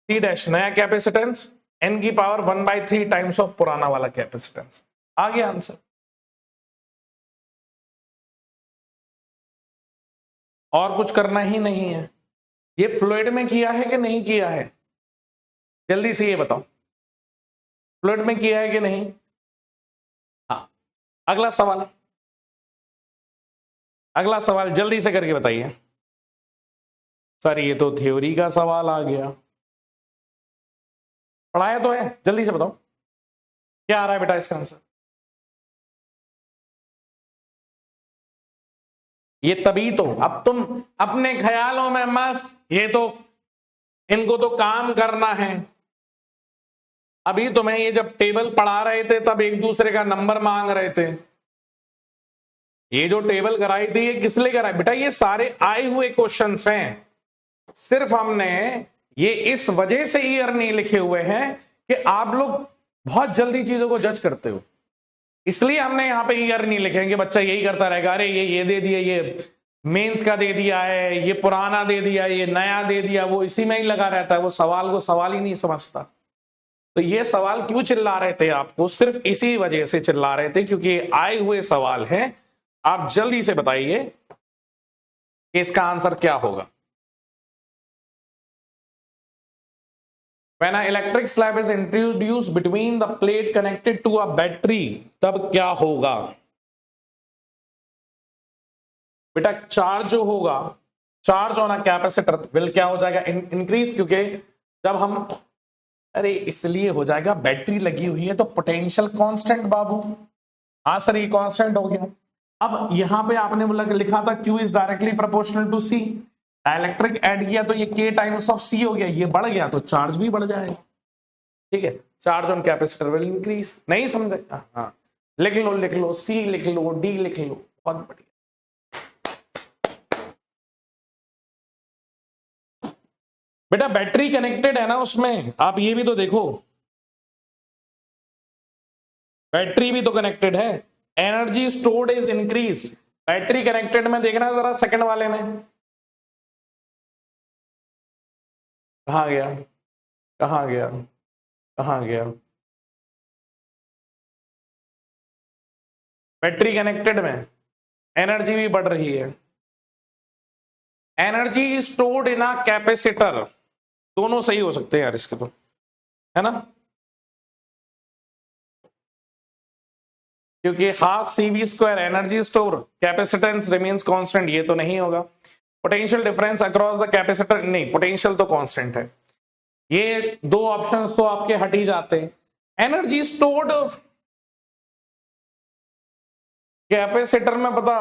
C dash नया कैपेसिटेंस n की पावर 1/3 टाइम्स ऑफ पुराना वाला कैपेसिटेंस, आ गया आंसर। और कुछ करना ही नहीं है। ये फ्लूइड में किया है कि नहीं किया है, जल्दी से ये बताओ, फ्लूइड में किया है कि नहीं। हाँ अगला सवाल, अगला सवाल जल्दी से करके बताइए। सर ये तो थ्योरी का सवाल आ गया, पढ़ाया तो है, जल्दी से बताओ क्या आ रहा है बेटा इसका आंसर। ये तभी तो, अब तुम अपने ख्यालों में मस्त, ये तो इनको तो काम करना है। अभी तुम्हें ये जब टेबल पढ़ा रहे थे तब एक दूसरे का नंबर मांग रहे थे, ये जो टेबल कराई थी ये किस लिए कराई बेटा, ये सारे आए हुए क्वेश्चंस हैं, सिर्फ हमने ये इस वजह से ईयर नहीं लिखे हुए हैं कि आप लोग बहुत जल्दी चीजों को जज करते हो, इसलिए हमने यहां पे ईयर नहीं लिखे कि बच्चा यही करता रहेगा, अरे ये दे दिया, ये मेंस का दे दिया है, ये पुराना दे दिया, ये नया दे दिया, वो इसी में ही लगा रहता है, वो सवाल को सवाल ही नहीं समझता। तो ये सवाल क्यों चिल्ला रहे थे आपको, सिर्फ इसी वजह से चिल्ला रहे थे क्योंकि आए हुए सवाल हैं। आप जल्दी से बताइए कि इसका आंसर क्या होगा। When an electric slab is introduced between the plate connected to a battery, तब क्या होगा बेटा, चार्ज जो होगा, charge on a capacitor will क्या हो जाएगा इंक्रीज, क्योंकि जब हम, अरे इसलिए हो जाएगा बैटरी लगी हुई है तो पोटेंशियल कांस्टेंट बाबू, हाँ सर ये कांस्टेंट हो गया। अब यहां पे आपने बोला लिखा था Q is directly proportional to C, electric add किया तो ये K टाइम्स ऑफ C हो गया, ये बढ़ गया तो चार्ज भी बढ़ जाएगा, ठीक है, charge on capacitor will increase. नहीं समझे, हाँ लिख लो C लिख लो D लिख लो, बहुत बढ़िया। बेटा बैटरी कनेक्टेड है ना उसमें, आप ये भी तो देखो, बैटरी भी तो कनेक्टेड है। Energy stored is increase, battery connected में देखना जरा सेकंड वाले में, कहा गया, कहा गया, कहा गया, बैटरी कनेक्टेड में एनर्जी भी बढ़ रही है। Energy stored in a capacitor, दोनों सही हो सकते हैं यार इसके तो, है ना, क्योंकि half CV square energy store, capacitance remains constant, ये तो नहीं होगा। Potential difference across the capacitor, नहीं, पोटेंशियल तो कांस्टेंट है। ये दो ऑप्शंस तो आपके हट ही जाते हैं। एनर्जी स्टोर्ड कैपेसिटर में पता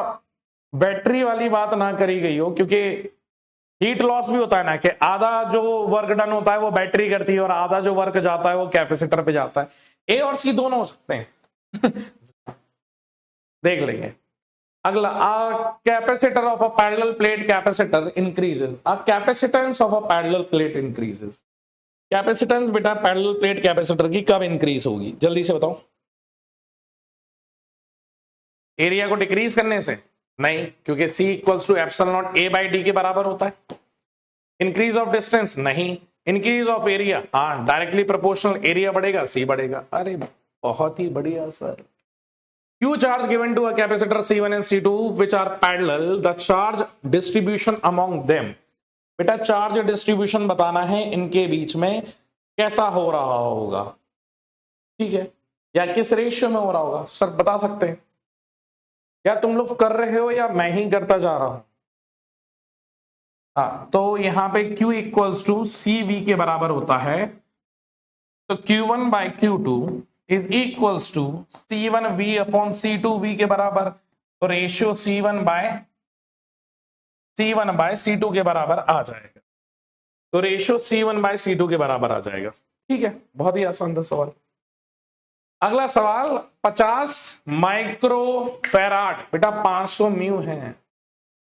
बैटरी वाली बात ना करी गई हो, क्योंकि हीट लॉस भी होता है ना, कि आधा जो वर्क डन होता है वो बैटरी करती है और आधा जो वर्क जाता है वो कैपेसिटर पे जाता है। ए और सी दोनों हो सकते हैं। देख लेंगे। अगला, capacitor of a parallel plate capacitor increases, capacitance of a parallel plate increases. Capacitance बेटा पैरेलल प्लेट कैपेसिटर की कब इंक्रीज होगी, जल्दी से बताओ। एरिया को डिक्रीज करने से नहीं, क्योंकि C equals to epsilon naught A by D के बराबर होता है। इंक्रीज ऑफ डिस्टेंस नहीं, इंक्रीज ऑफ एरिया, हाँ, डायरेक्टली प्रोपोर्शनल, एरिया बढ़ेगा C बढ़ेगा। अरे बहुत ही बढ़िया sir. Q charge given to a capacitor C1 and C2 which are parallel, the charge distribution among them। बेटा चार्ज डिस्ट्रीब्यूशन बताना है इनके बीच में कैसा हो रहा होगा, ठीक है, या किस रेशियो में हो रहा होगा। सर बता सकते हैं या तुम लोग कर रहे हो या मैं ही करता जा रहा हूं। हाँ, तो यहां पे Q इक्वल्स टू CV के बराबर होता है, तो Q1 by Q2 is equals to C1V upon C2V के बराबर, तो रेशियो C1 बाय C2 के बराबर आ जाएगा, तो रेशियो C1 बाय C2 के बराबर आ जाएगा। ठीक है, बहुत ही आसान था सवाल। अगला सवाल, 50 माइक्रो फैराड, बेटा 500 म्यू है,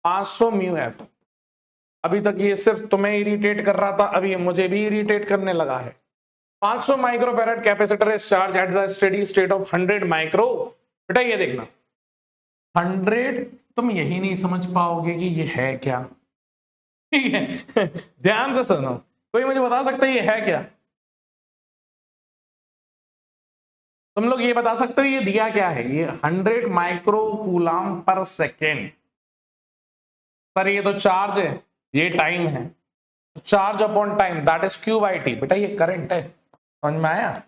500 म्यू है। अभी तक ये सिर्फ तुम्हें इरिटेट कर रहा था, अभी मुझे भी इरिटेट करने लगा है। 500 micro farad capacitor is charge at the steady state of 100 micro. बेटा ये देखना 100, तुम यही नहीं समझ पाओगे कि ये है क्या, ठीक है। ध्यान से सुनो, कोई मुझे बता सकता है ये है क्या? तुम लोग ये बता सकते हो ये दिया क्या है? ये 100 माइक्रो कूलाम पर सेकेंड। सर ये तो चार्ज है, ये टाइम है, charge upon time that is Q by T। बेटा ये करंट है, समझ में आया?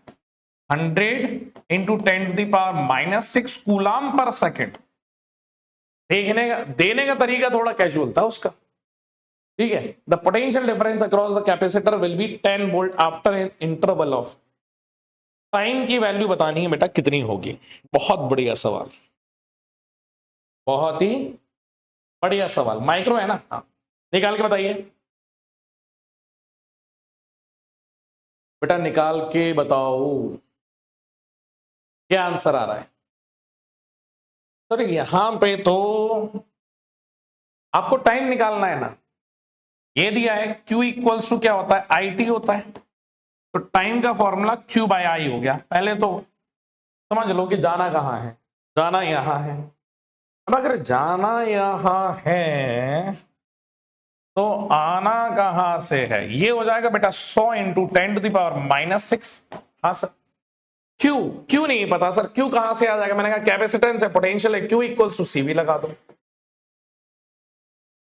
100 इंटू 10⁻⁻⁶ कूलाम पर सेकेंड। देखने का, देने का तरीका थोड़ा कैजुअल था उसका, ठीक है। The potential difference across the capacitor will be 10 volt after an interval of time. की वैल्यू बतानी है बेटा कितनी होगी। बहुत बढ़िया सवाल, बहुत ही बढ़िया सवाल। माइक्रो है ना, हाँ, निकाल के बताइए बेटा, निकाल के बताओ क्या आंसर आ रहा है। सर यहां पे तो आपको टाइम निकालना है ना, ये दिया है Q इक्वल्स टू क्या होता है, IT होता है, तो टाइम का फॉर्मूला Q बाय I हो गया। पहले तो समझ लो कि जाना कहां है, जाना यहां है। अब अगर जाना यहां है तो आना कहां से है, ये हो जाएगा बेटा 100 इंटू 10⁻⁻�6। हाँ सर, क्यू नहीं पता सर, क्यू कहां से आ जाएगा? मैंने कहा कैपेसिटेंस है, पोटेंशियल है, Q इक्वल्स टू CV लगा दो।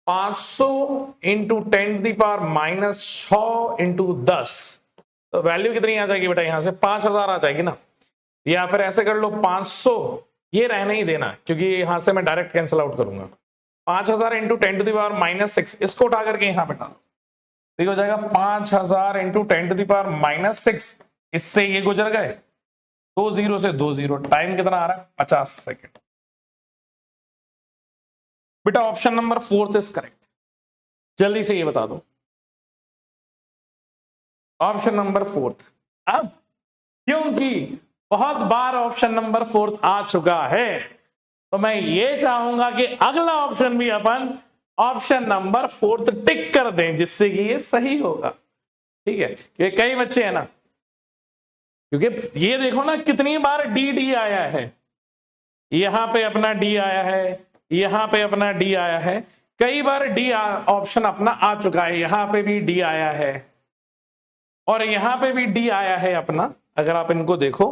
500 इंटू 10⁻⁻6 इंटू 10, तो वैल्यू कितनी आ जाएगी बेटा? यहां से 5000 आ जाएगी ना, या फिर ऐसे कर लो 500, ये रहने ही देना क्योंकि यहां से मैं डायरेक्ट कैंसिल आउट करूंगा। 5000 इंटू 10⁻�6, इसको उठा करके यहां पे डालो, तो हो जाएगा 5000 इंटू 10⁻�6। इससे ये गुजर गए, 2 0 से 2 0, टाइम कितना आ रहा है? 50 सेकेंड। बेटा ऑप्शन नंबर 4 इज करेक्ट। जल्दी से ये बता दो, ऑप्शन नंबर 4। अब क्योंकि बहुत बार ऑप्शन नंबर 4 आ चुका है, तो मैं ये चाहूंगा कि अगला ऑप्शन भी अपन ऑप्शन नंबर 4 टिक कर दें, जिससे कि ये सही होगा। ठीक है, क्योंकि कई बच्चे हैं ना, क्योंकि ये देखो ना कितनी बार डी डी आया है, यहां पे अपना डी आया है, यहां पे अपना डी आया है, कई बार डी ऑप्शन अपना आ चुका है, यहां पे भी डी आया है और यहां पे भी डी आया है अपना। अगर आप इनको देखो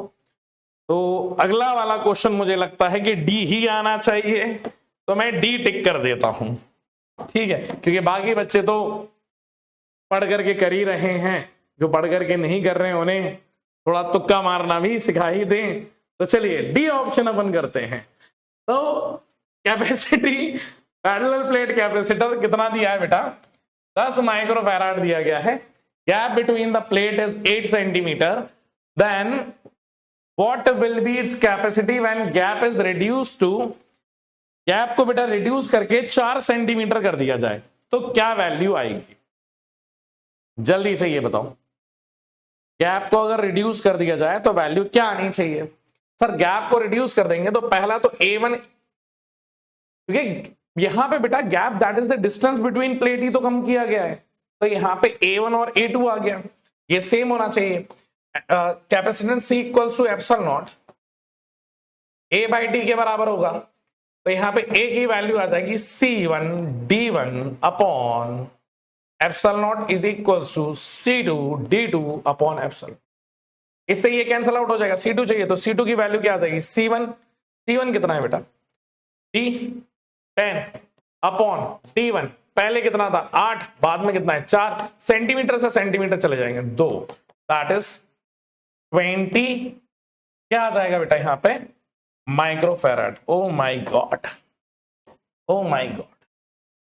तो अगला वाला क्वेश्चन मुझे लगता है कि डी ही आना चाहिए, तो मैं डी टिक कर देता हूं, ठीक है, क्योंकि बाकी बच्चे तो पढ़ करके कर ही रहे हैं, जो पढ़ करके नहीं कर रहे हैं उन्हें थोड़ा तुक्का मारना भी सिखा ही दें। तो चलिए डी ऑप्शन अपन करते हैं। तो कैपेसिटी पैरेलल प्लेट कैपेसिटर कितना दिया है बेटा, 10 माइक्रोफैराड दिया गया है। Gap between the plate is 8 centimetre, then what will be its capacity when gap is reduced to, gap को बेटा रिड्यूस करके 4 सेंटीमीटर कर दिया जाए तो क्या वैल्यू आएगी, जल्दी से ये बताओ। गैप को अगर रिड्यूस कर दिया जाए तो वैल्यू क्या आनी चाहिए। सर गैप को रिड्यूस कर देंगे तो पहला तो A1, क्योंकि यहां पे बेटा gap that is the distance between plate ही तो कम किया गया है, तो यहां पे A1 और A2 आ गया, ये सेम होना चाहिए। Capacitance C equals to epsilon naught A by D के बराबर होगा, तो यहां पे A की वैल्यू आ जाएगी C1 D1 upon epsilon naught is equals to C2 D2 upon epsilon. इससे ये कैंसिल आउट हो जाएगा, C2 चाहिए तो C2 की वैल्यू क्या आ जाएगी C1 कितना है बेटा D10 अपॉन D1, पहले कितना था 8, बाद में कितना है 4, सेंटीमीटर से सेंटीमीटर चले जाएंगे 2, दैट इज 20, क्या आ जाएगा बेटा यहां पे microfarad. Oh my God, oh my God,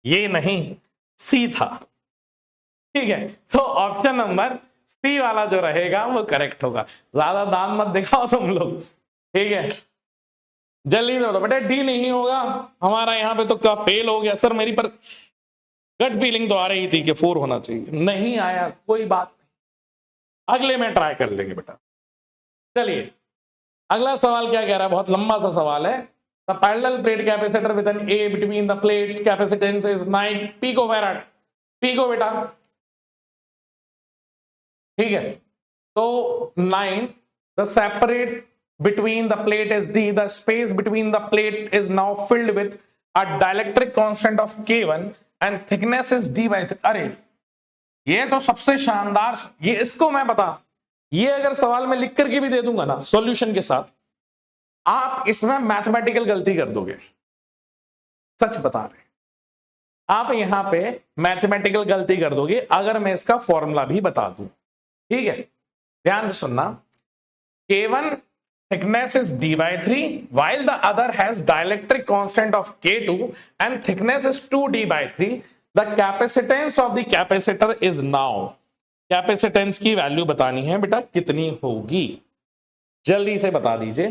ये नहीं सी था, ठीक है। तो ऑप्शन नंबर सी वाला जो रहेगा वो करेक्ट होगा। ज्यादा दान मत दिखाओ तुम लोग, ठीक है, जल्दी से बताओ बेटा डी नहीं होगा हमारा यहां पे, तो क्या फेल हो गया सर, मेरी पर गट फीलिंग तो आ रही थी कि 4 होना चाहिए, नहीं आया, कोई बात नहीं, अगले में ट्राई कर लेंगे बेटा। चलिए अगला सवाल क्या कह रहा है, बहुत लंबा सा सवाल है। The parallel plate capacitor with an air between the plates capacitance is 9 picofarad, pico बेटा, ठीक है, तो 9, the separate between the plate is D, the space between the plate is now filled with a dielectric constant of K1 and thickness is D by 3। अरे ये तो सबसे शानदार, ये इसको मैं बता, ये अगर सवाल में लिख करके भी दे दूंगा ना सॉल्यूशन के साथ, आप इसमें मैथमेटिकल गलती कर दोगे, सच बता रहे, आप यहां पे मैथमेटिकल गलती कर दोगे अगर मैं इसका फॉर्मूला भी बता दूं, ठीक है, ध्यान से सुनना। K1 thickness is D by 3 while the other has dielectric constant of K2 and thickness is 2D by 3, the capacitance of the capacitor is now, capacitance की वैल्यू बतानी है बेटा कितनी होगी, जल्दी से बता दीजिए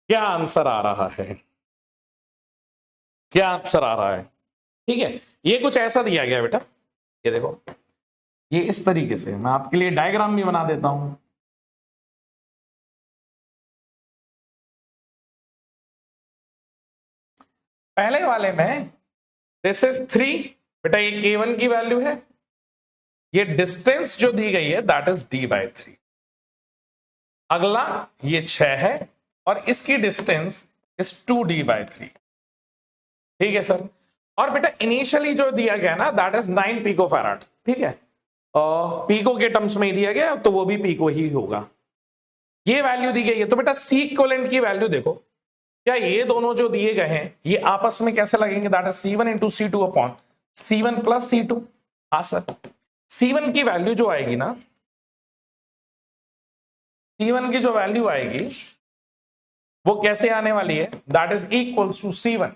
क्या आंसर आ रहा है, क्या आंसर आ रहा है, ठीक है। ये कुछ ऐसा दिया गया बेटा, ये देखो, ये इस तरीके से, मैं आपके लिए डायग्राम भी बना देता हूं। पहले वाले में दिस इज 3 बेटा, ये K1 की वैल्यू है, ये डिस्टेंस जो दी गई है दैट इज D by 3, अगला ये 6 है और इसकी डिस्टेंस इज 2D by 3, ठीक है सर। और बेटा इनिशियली जो दिया गया ना दैट इज 9 पिकोफैराड, ठीक है, पीको के टर्म्स में ही दिया गया तो वो भी पीको ही होगा, ये वैल्यू दी गई है। तो बेटा सी इक्विवेलेंट की वैल्यू देखो, क्या ये दोनों जो दिए गए हैं ये आपस में कैसे लगेंगे, that is C1 into C2 upon C1 plus C2। हाँ सर, C1 की वैल्यू जो आएगी ना, C1 की जो वैल्यू आएगी वो कैसे आने वाली है, that is equals to C1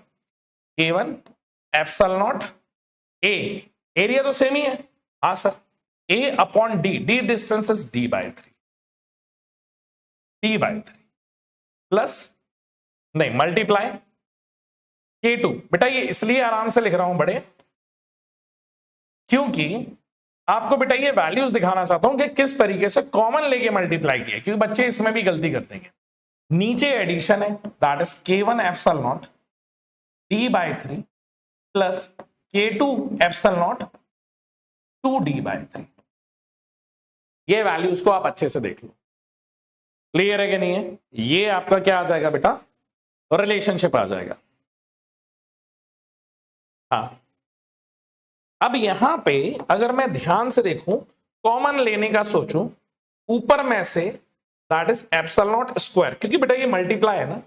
K1 epsilon naught A, area तो सेम ही है, हाँ sir, A upon D, D distance is D by 3, D by 3 plus नहीं मल्टीप्लाई K2, बेटा ये इसलिए आराम से लिख रहा हूं बड़े, क्योंकि आपको बेटा ये वैल्यूज दिखाना चाहता हूं कि किस तरीके से कॉमन लेके मल्टीप्लाई किया, क्योंकि बच्चे इसमें भी गलती करते हैं। नीचे एडिशन है that is K1 epsilon not D by 3 plus K2 epsilon not 2D by 3, ये वैल्यूज को आप अच्छे से देख लो, क्लियर है कि नहीं है? ये आपका क्या आ जाएगा बेटा, रिलेशनशिप आ जाएगा। हाँ, अब यहां पे अगर मैं ध्यान से देखूं, कॉमन लेने का सोचूं, ऊपर में say that is epsilon not square, क्योंकि बेटा ये मल्टीप्लाई है ना,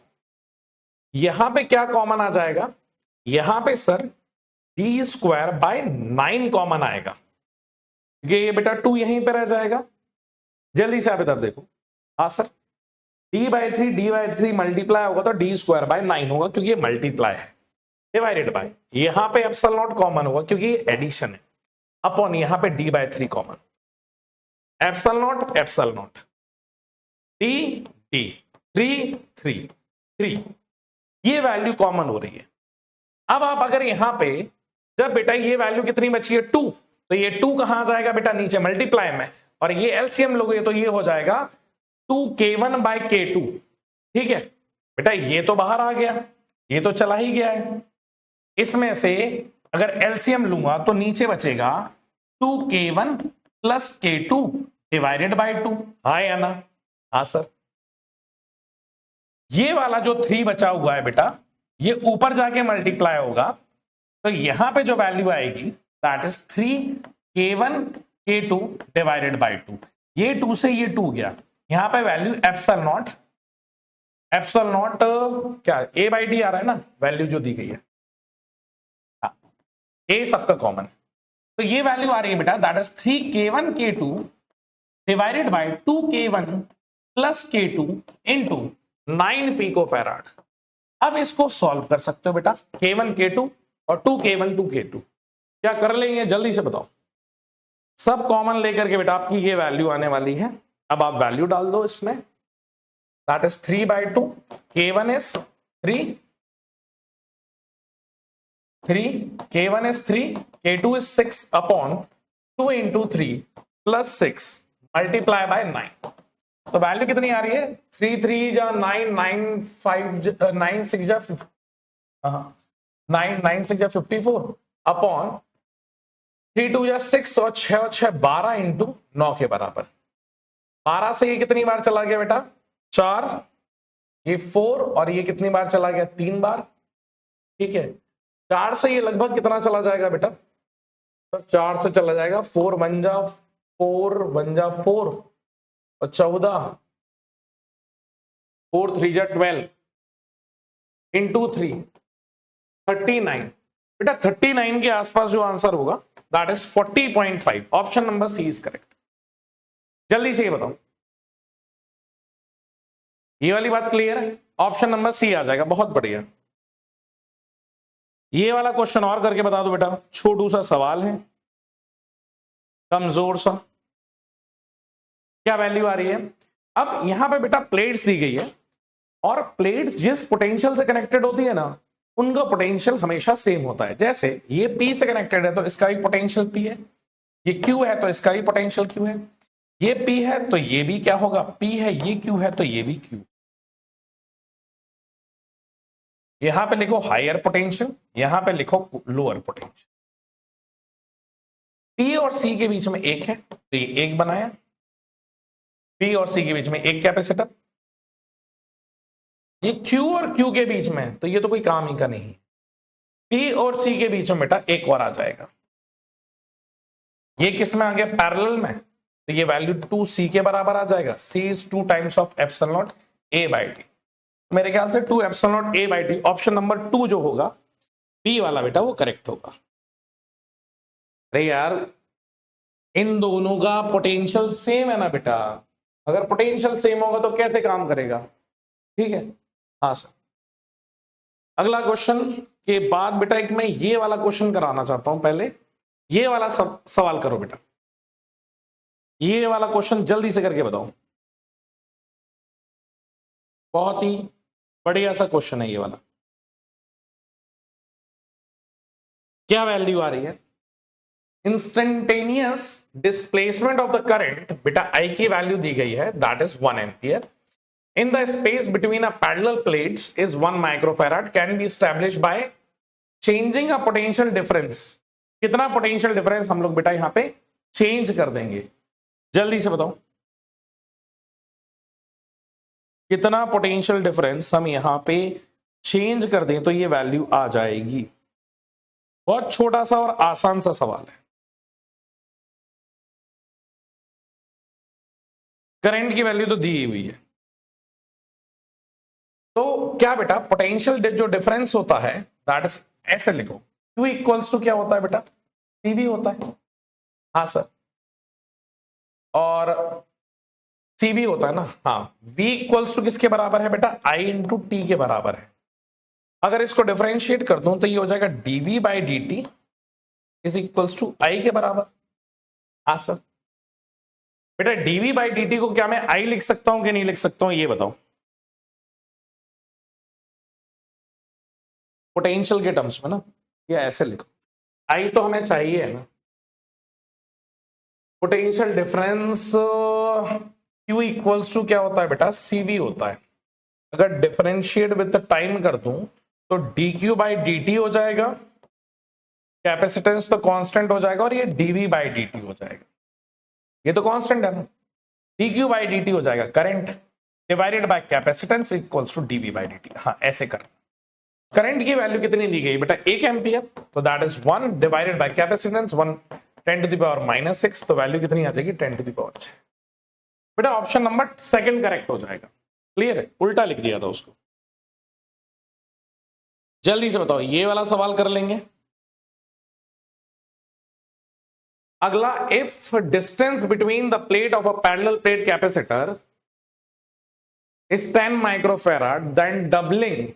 यहां पे क्या कॉमन आ जाएगा, यहां पे sir D square by 9 common आएगा, ये बेटा 2 यहीं पे रह जाएगा। जल्दी से आप इधर देखो, हाँ सर d/3 मल्टीप्लाई होगा तो डी स्क्वायर बाय 9 होगा, क्योंकि ये मल्टीप्लाई है, डिवाइडेड बाय यहां पे एप्सिलॉन नॉट कॉमन होगा क्योंकि ये एडिशन है, अपॉन यहां पे d/3 common, epsilon not d 3 ये वैल्यू कॉमन हो रही है। अब आप अगर यहां पे जब बेटा ये वैल्यू कितनी बची है 2, तो ये 2 कहां आ जाएगा बेटा, नीचे मल्टीप्लाई में, और ये एलसीएम लोगे तो ये हो जाएगा 2k1/k2। ठीक है बेटा, ये तो बाहर आ गया, ये तो चला ही गया है, इसमें से अगर एलसीएम लूंगा तो नीचे बचेगा 2k1 + k2 डिवाइडेड बाय 2। हाँ या ना? हाँ सर। ये वाला जो 3 बचा हुआ है बेटा, ये ऊपर जाके मल्टीप्लाई होगा, तो यहां पे जो वैल्यू आएगी that is 3k1 k2 divided by 2। ये 2 से ये 2 गया, यहां पे वैल्यू एप्सिलॉन नॉट क्या a/d आ रहा है ना, वैल्यू जो दी गई है, ए सबका कॉमन है, तो ये वैल्यू आ रही है बेटा that is 3k1 k2 divided by 2k1 + k2 into 9 picofarad. अब इसको सॉल्व कर सकते हो बेटा, k1 k2 और 2k1 2k2 क्या कर लेंगे, जल्दी से बताओ। सब कॉमन लेकर के बेटा आपकी ये वैल्यू आने वाली है। अब आप वैल्यू डाल दो इसमें, that is 3/2, k1 is 3, k1 is 3, k2 is 6 upon 2 into 3 plus 6 multiply by 9। तो वैल्यू कितनी आ रही है, 3 3 जा 9 9 5 9 6 जा 9 9 6 जा 54 अपॉन 3 2 जा 6 और 6 और 6 12 इंटू 9 के बराबर। 12 से ये कितनी बार चला गया बेटा, 4, ये 4 और ये कितनी बार चला गया, 3 बार। ठीक है, 4 से ये लगभग कितना चला जाएगा बेटा, तो 4 से चला जाएगा 4 1 जा 4 और 14, 4 3 जा 12 इंटू 3 39। बेटा 39 के आसपास जो आंसर होगा that is 40.5। Option number C is correct. जल्दी से ये बताओ, ये वाली बात क्लियर है, ऑप्शन नंबर सी आ जाएगा, बहुत बढ़िया। ये वाला क्वेश्चन और करके बता दो बेटा, छोटू सा सवाल है, कमजोर सा। क्या वैल्यू आ रही है, अब यहां पे बेटा प्लेट्स दी गई है, और प्लेट्स जिस पोटेंशियल से कनेक्टेड होती है ना, उनका पोटेंशियल हमेशा सेम होता है। जैसे ये P से कनेक्टेड है तो इसका भी पोटेंशियल P है, ये Q है तो इसका भी पोटेंशियल Q है, ये P है तो ये भी क्या होगा, P है, ये Q है तो ये भी Q। यहां पे लिखो हायर पोटेंशियल, यहां पे लिखो लोअर पोटेंशियल। P और C के बीच में एक है तो ये एक बनाया, P और C के बीच में एक कैपेसिटर, ये Q और Q के बीच में तो ये तो कोई काम ही का नहीं। P और C के बीच में बेटा एक और आ जाएगा, ये किस में आ गया, पैरेलल में, तो ये वैल्यू 2C के बराबर आ जाएगा। C is 2 times of epsilon not A/d। मेरे ख्याल से 2 epsilon not A/d, option number 2 जो होगा P वाला बेटा वो करेक्ट होगा। अरे यार इन दोनों का पोटेंशियल सेम है ना बेटा, अगर पोटेंशियल सेम होगा तो कैसे काम करेगा। ठीक है, हाँ सर। अगला क्वेश्चन के बाद बेटा एक मैं ये वाला क्वेश्चन कराना चाहता हूं, पहले ये वाला सवाल करो बेटा, ये वाला क्वेश्चन जल्दी से करके बताओ, बहुत ही बढ़िया सा क्वेश्चन है ये वाला। क्या वैल्यू आ रही है, instantaneous displacement of the current बेटा आई की वैल्यू दी गई है that is 1 ampere in the space between a parallel plates is 1 microfarad can be established by changing a potential difference. कितना पोटेंशियल डिफरेंस हम लोग बेटा यहां पे चेंज कर देंगे, जल्दी से बताओ कितना पोटेंशियल डिफरेंस हम यहां पे चेंज कर दें तो ये वैल्यू आ जाएगी। बहुत छोटा सा और आसान सा सवाल है। करंट की वैल्यू तो दी हुई है, तो क्या बेटा पोटेंशियल जो डिफरेंस होता है दैट इज, ऐसे लिखो Q इक्वल्स टू क्या होता है बेटा, CV होता है। हाँ सर, और CV होता है ना, हाँ। V इक्वल्स टू किसके बराबर है बेटा, I इंटू टी के बराबर है। अगर इसको डिफरेंशिएट कर दूं तो ये हो जाएगा dV by dt is equals to I के बराबर। हाँ सर बेटा, dV बाई dt को क्या मैं I लिख सकता हूं कि नहीं लिख सकता हूं, ये बताओ पोटेंशियल के टर्म्स में ना, ये ऐसे लिखो, I तो हमें चाहिए है ना। Potential difference Q equals to क्या होता है बेटा, CV होता है। अगर डिफरेंशिएट विद टाइम कर दूं तो dQ बाई dt हो जाएगा, कैपेसिटेंस तो कांस्टेंट हो जाएगा, और ये dV बाई dt हो जाएगा, ये तो कांस्टेंट है ना। dQ बाई dt हो जाएगा current divided by capacitance equals to dV by dt। हाँ ऐसे कर। करंट की वैल्यू कितनी दी गई बेटा, 1 एम्पियर, तो that is 1 divided by capacitance 1 10 to the power -6, तो वैल्यू कितनी आ जाएगी 10 टू द पावर 6। बेटा ऑप्शन नंबर सेकंड करेक्ट हो जाएगा। क्लियर है, उल्टा लिख दिया था उसको। जल्दी से बताओ, ये वाला सवाल कर लेंगे। अगला, if distance between the plate of a parallel plate capacitor is 10 microfarad, then doubling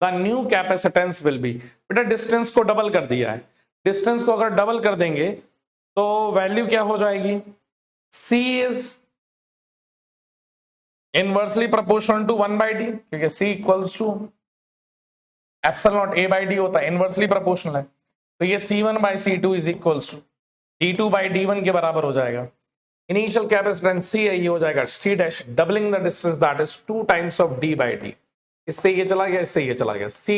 the new capacitance will be. बेटा डिस्टेंस को डबल कर दिया है, डिस्टेंस को अगर डबल कर देंगे तो वैल्यू क्या हो जाएगी, C is inversely proportional to 1 by D, क्योंकि C equals to epsilon naught A by D होता है, इनवर्सली प्रोपोर्शनल है, तो ये C1 by C2 is equals to D2 by D1 के बराबर हो जाएगा। इनिशियल कैपेसिटेंस C है, ये हो जाएगा C dash, doubling the distance that is 2 times of D by D. इससे ये चला गया, इससे ये चला गया। C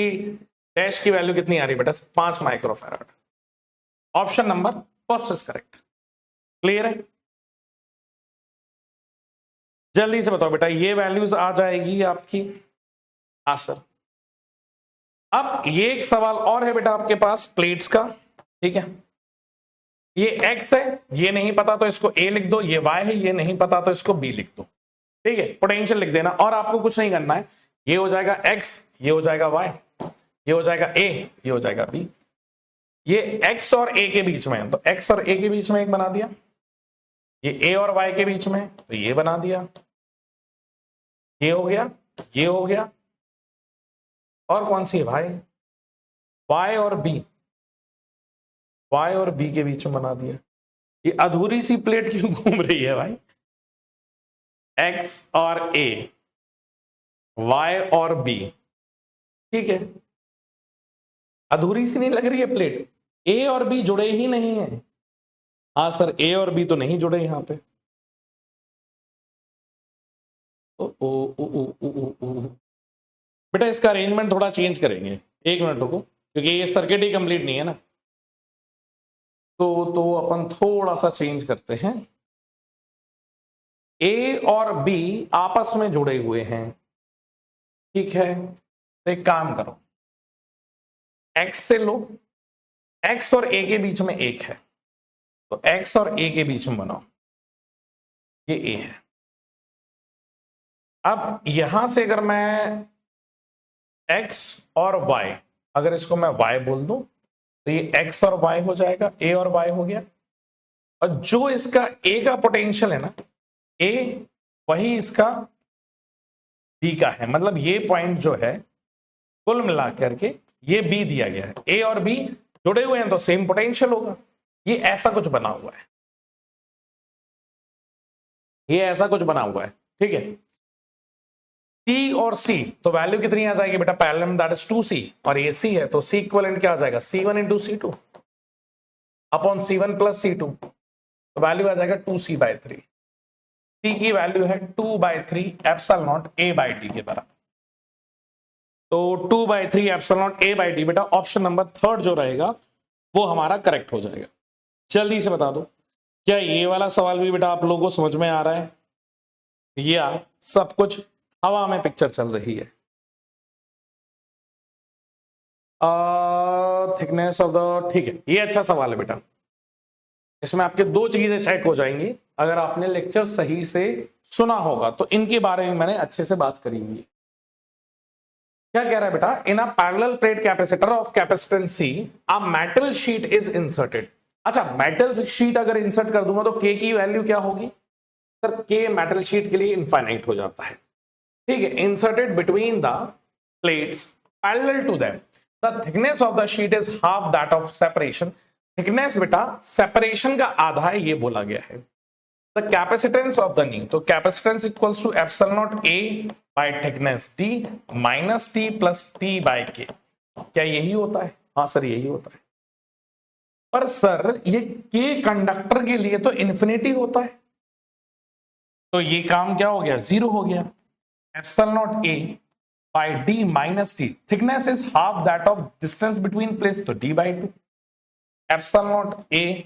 डैश की वैल्यू कितनी आ रही है बेटा, 5 microfarad. Option number first is correct. Clear है, जल्दी से बताओ बेटा, ये वैल्यूज आ जाएगी आपकी। हाँ सर। अब ये एक सवाल और है बेटा आपके पास प्लेट्स का, ठीक है। ये x है, ये नहीं पता तो इसको A लिख दो, ये y है, ये नहीं पता तो इसको B लिख दो, ठीक है। पोटेंशियल लिख देना, और आपको कुछ नहीं करना है। ये हो जाएगा x, ये हो जाएगा y, ये हो जाएगा A, ये हो जाएगा B। ये x और A के बीच में है, तो x और A के बीच में एक बना दिया, ये A और y के बीच में तो ये बना दिया, ये हो गया, ये हो गया, और कौन सी है भाई, y और B, y और B के बीच में बना दिया। ये अधूरी सी प्लेट क्यों घूम रही है भाई, x और A, y और B, ठीक है। अधूरी सी नहीं लग रही है प्लेट, A और B जुड़े ही नहीं है। हाँ सर, A और B तो नहीं जुड़े यहां पे। ओ ओ ओ ओ ओ ओ ओ। बेटा इसका अरेंजमेंट थोड़ा चेंज करेंगे, 1 मिनट रुको, क्योंकि ये सर्किट ही कंप्लीट नहीं है ना, तो अपन थोड़ा सा चेंज करते हैं। A और B आपस में जुड़े हुए हैं, ठीक है। तो एक काम करो, x से लो, x और A के बीच में 1 है, तो x और A के बीच में बनाओ, ये A है। अब यहां से अगर मैं x और y, अगर इसको मैं y बोल दूं तो ये x और y हो जाएगा, A और y हो गया। और जो इसका A का पोटेंशियल है ना, A वही इसका B का है, मतलब ये पॉइंट जो है कुल मिला करके ये B दिया गया है। A और B जुड़े हुए हैं तो सेम पोटेंशियल होगा। ये ऐसा कुछ बना हुआ है, ये ऐसा कुछ बना हुआ है, ठीक है। C और C, तो वैल्यू कितनी आ जाएगी बेटा, पैरेलल दैट इज 2C, और ये C है तो C इक्विवेलेंट क्या आ जाएगा, C1 into C2 upon C1 plus C2, तो वैल्यू आ जाएगा 2C बाई 3। C की वैल्यू है 2 by 3 epsilon naught A by D के बराबर, तो 2 by 3 epsilon naught A by D. बेटा ऑप्शन नंबर थर्ड जो रहेगा वो हमारा करेक्ट हो जाएगा। जल्दी से बता दो, क्या ये वाला सवाल भी बेटा आप लोगों को समझ में आ रहा है, या सब कुछ हवा में पिक्चर चल रही है? थिकनेस ऑफ द, ठीक है, ये अच्छा सवाल है बेटा। इसमें आपके दो चीजें चेक हो जाएंगी अगर आपने लेक्चर सही से सुना होगा, तो इनके बारे में मैंने अच्छे से बात करी हुई है। क्या कह रहा है बेटा, in a parallel plate capacitor of capacitance C a metal sheet is inserted. अच्छा, मेटल शीट अगर इंसर्ट कर दूंगा तो के की वैल्यू क्या होगी सर? के मेटल शीट के लिए इनफाइनाइट हो जाता है, ठीक है। Inserted between the plates parallel to them, the thickness of the sheet is half that of separation. Thickness बेटा सेपरेशन का आधा है, ये बोला गया है। The capacitance of the new, तो capacitance equals to epsilon naught A by thickness T minus T plus T by K. क्या यही होता है? हाँ सर यही होता है। पर सर ये के कंडक्टर के लिए तो इन्फिनिटी होता है, तो ये काम क्या हो गया? जीरो हो गया। Epsilon naught A by D minus T, thickness is half that of distance between plates, तो D by two. Epsilon naught A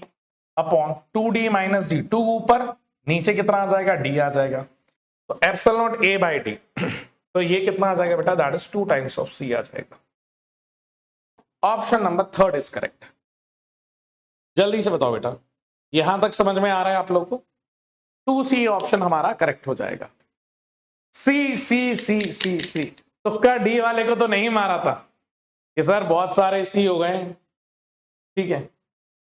upon 2d minus D, 2 ऊपर, नीचे कितना आ जाएगा? d आ जाएगा। तो epsilon naught a by D, तो ये कितना आ जाएगा बेटा? That is 2 times of c आ जाएगा। Option number 3 is correct. जल्दी से बताओ बेटा, यहां तक समझ में आ रहा है आप लोगों को? 2c ऑप्शन हमारा करेक्ट हो जाएगा। सी सी सी सी सी, तुक्का डी वाले को तो नहीं मारा था कि सर बहुत सारे सी हो गए, ठीक है,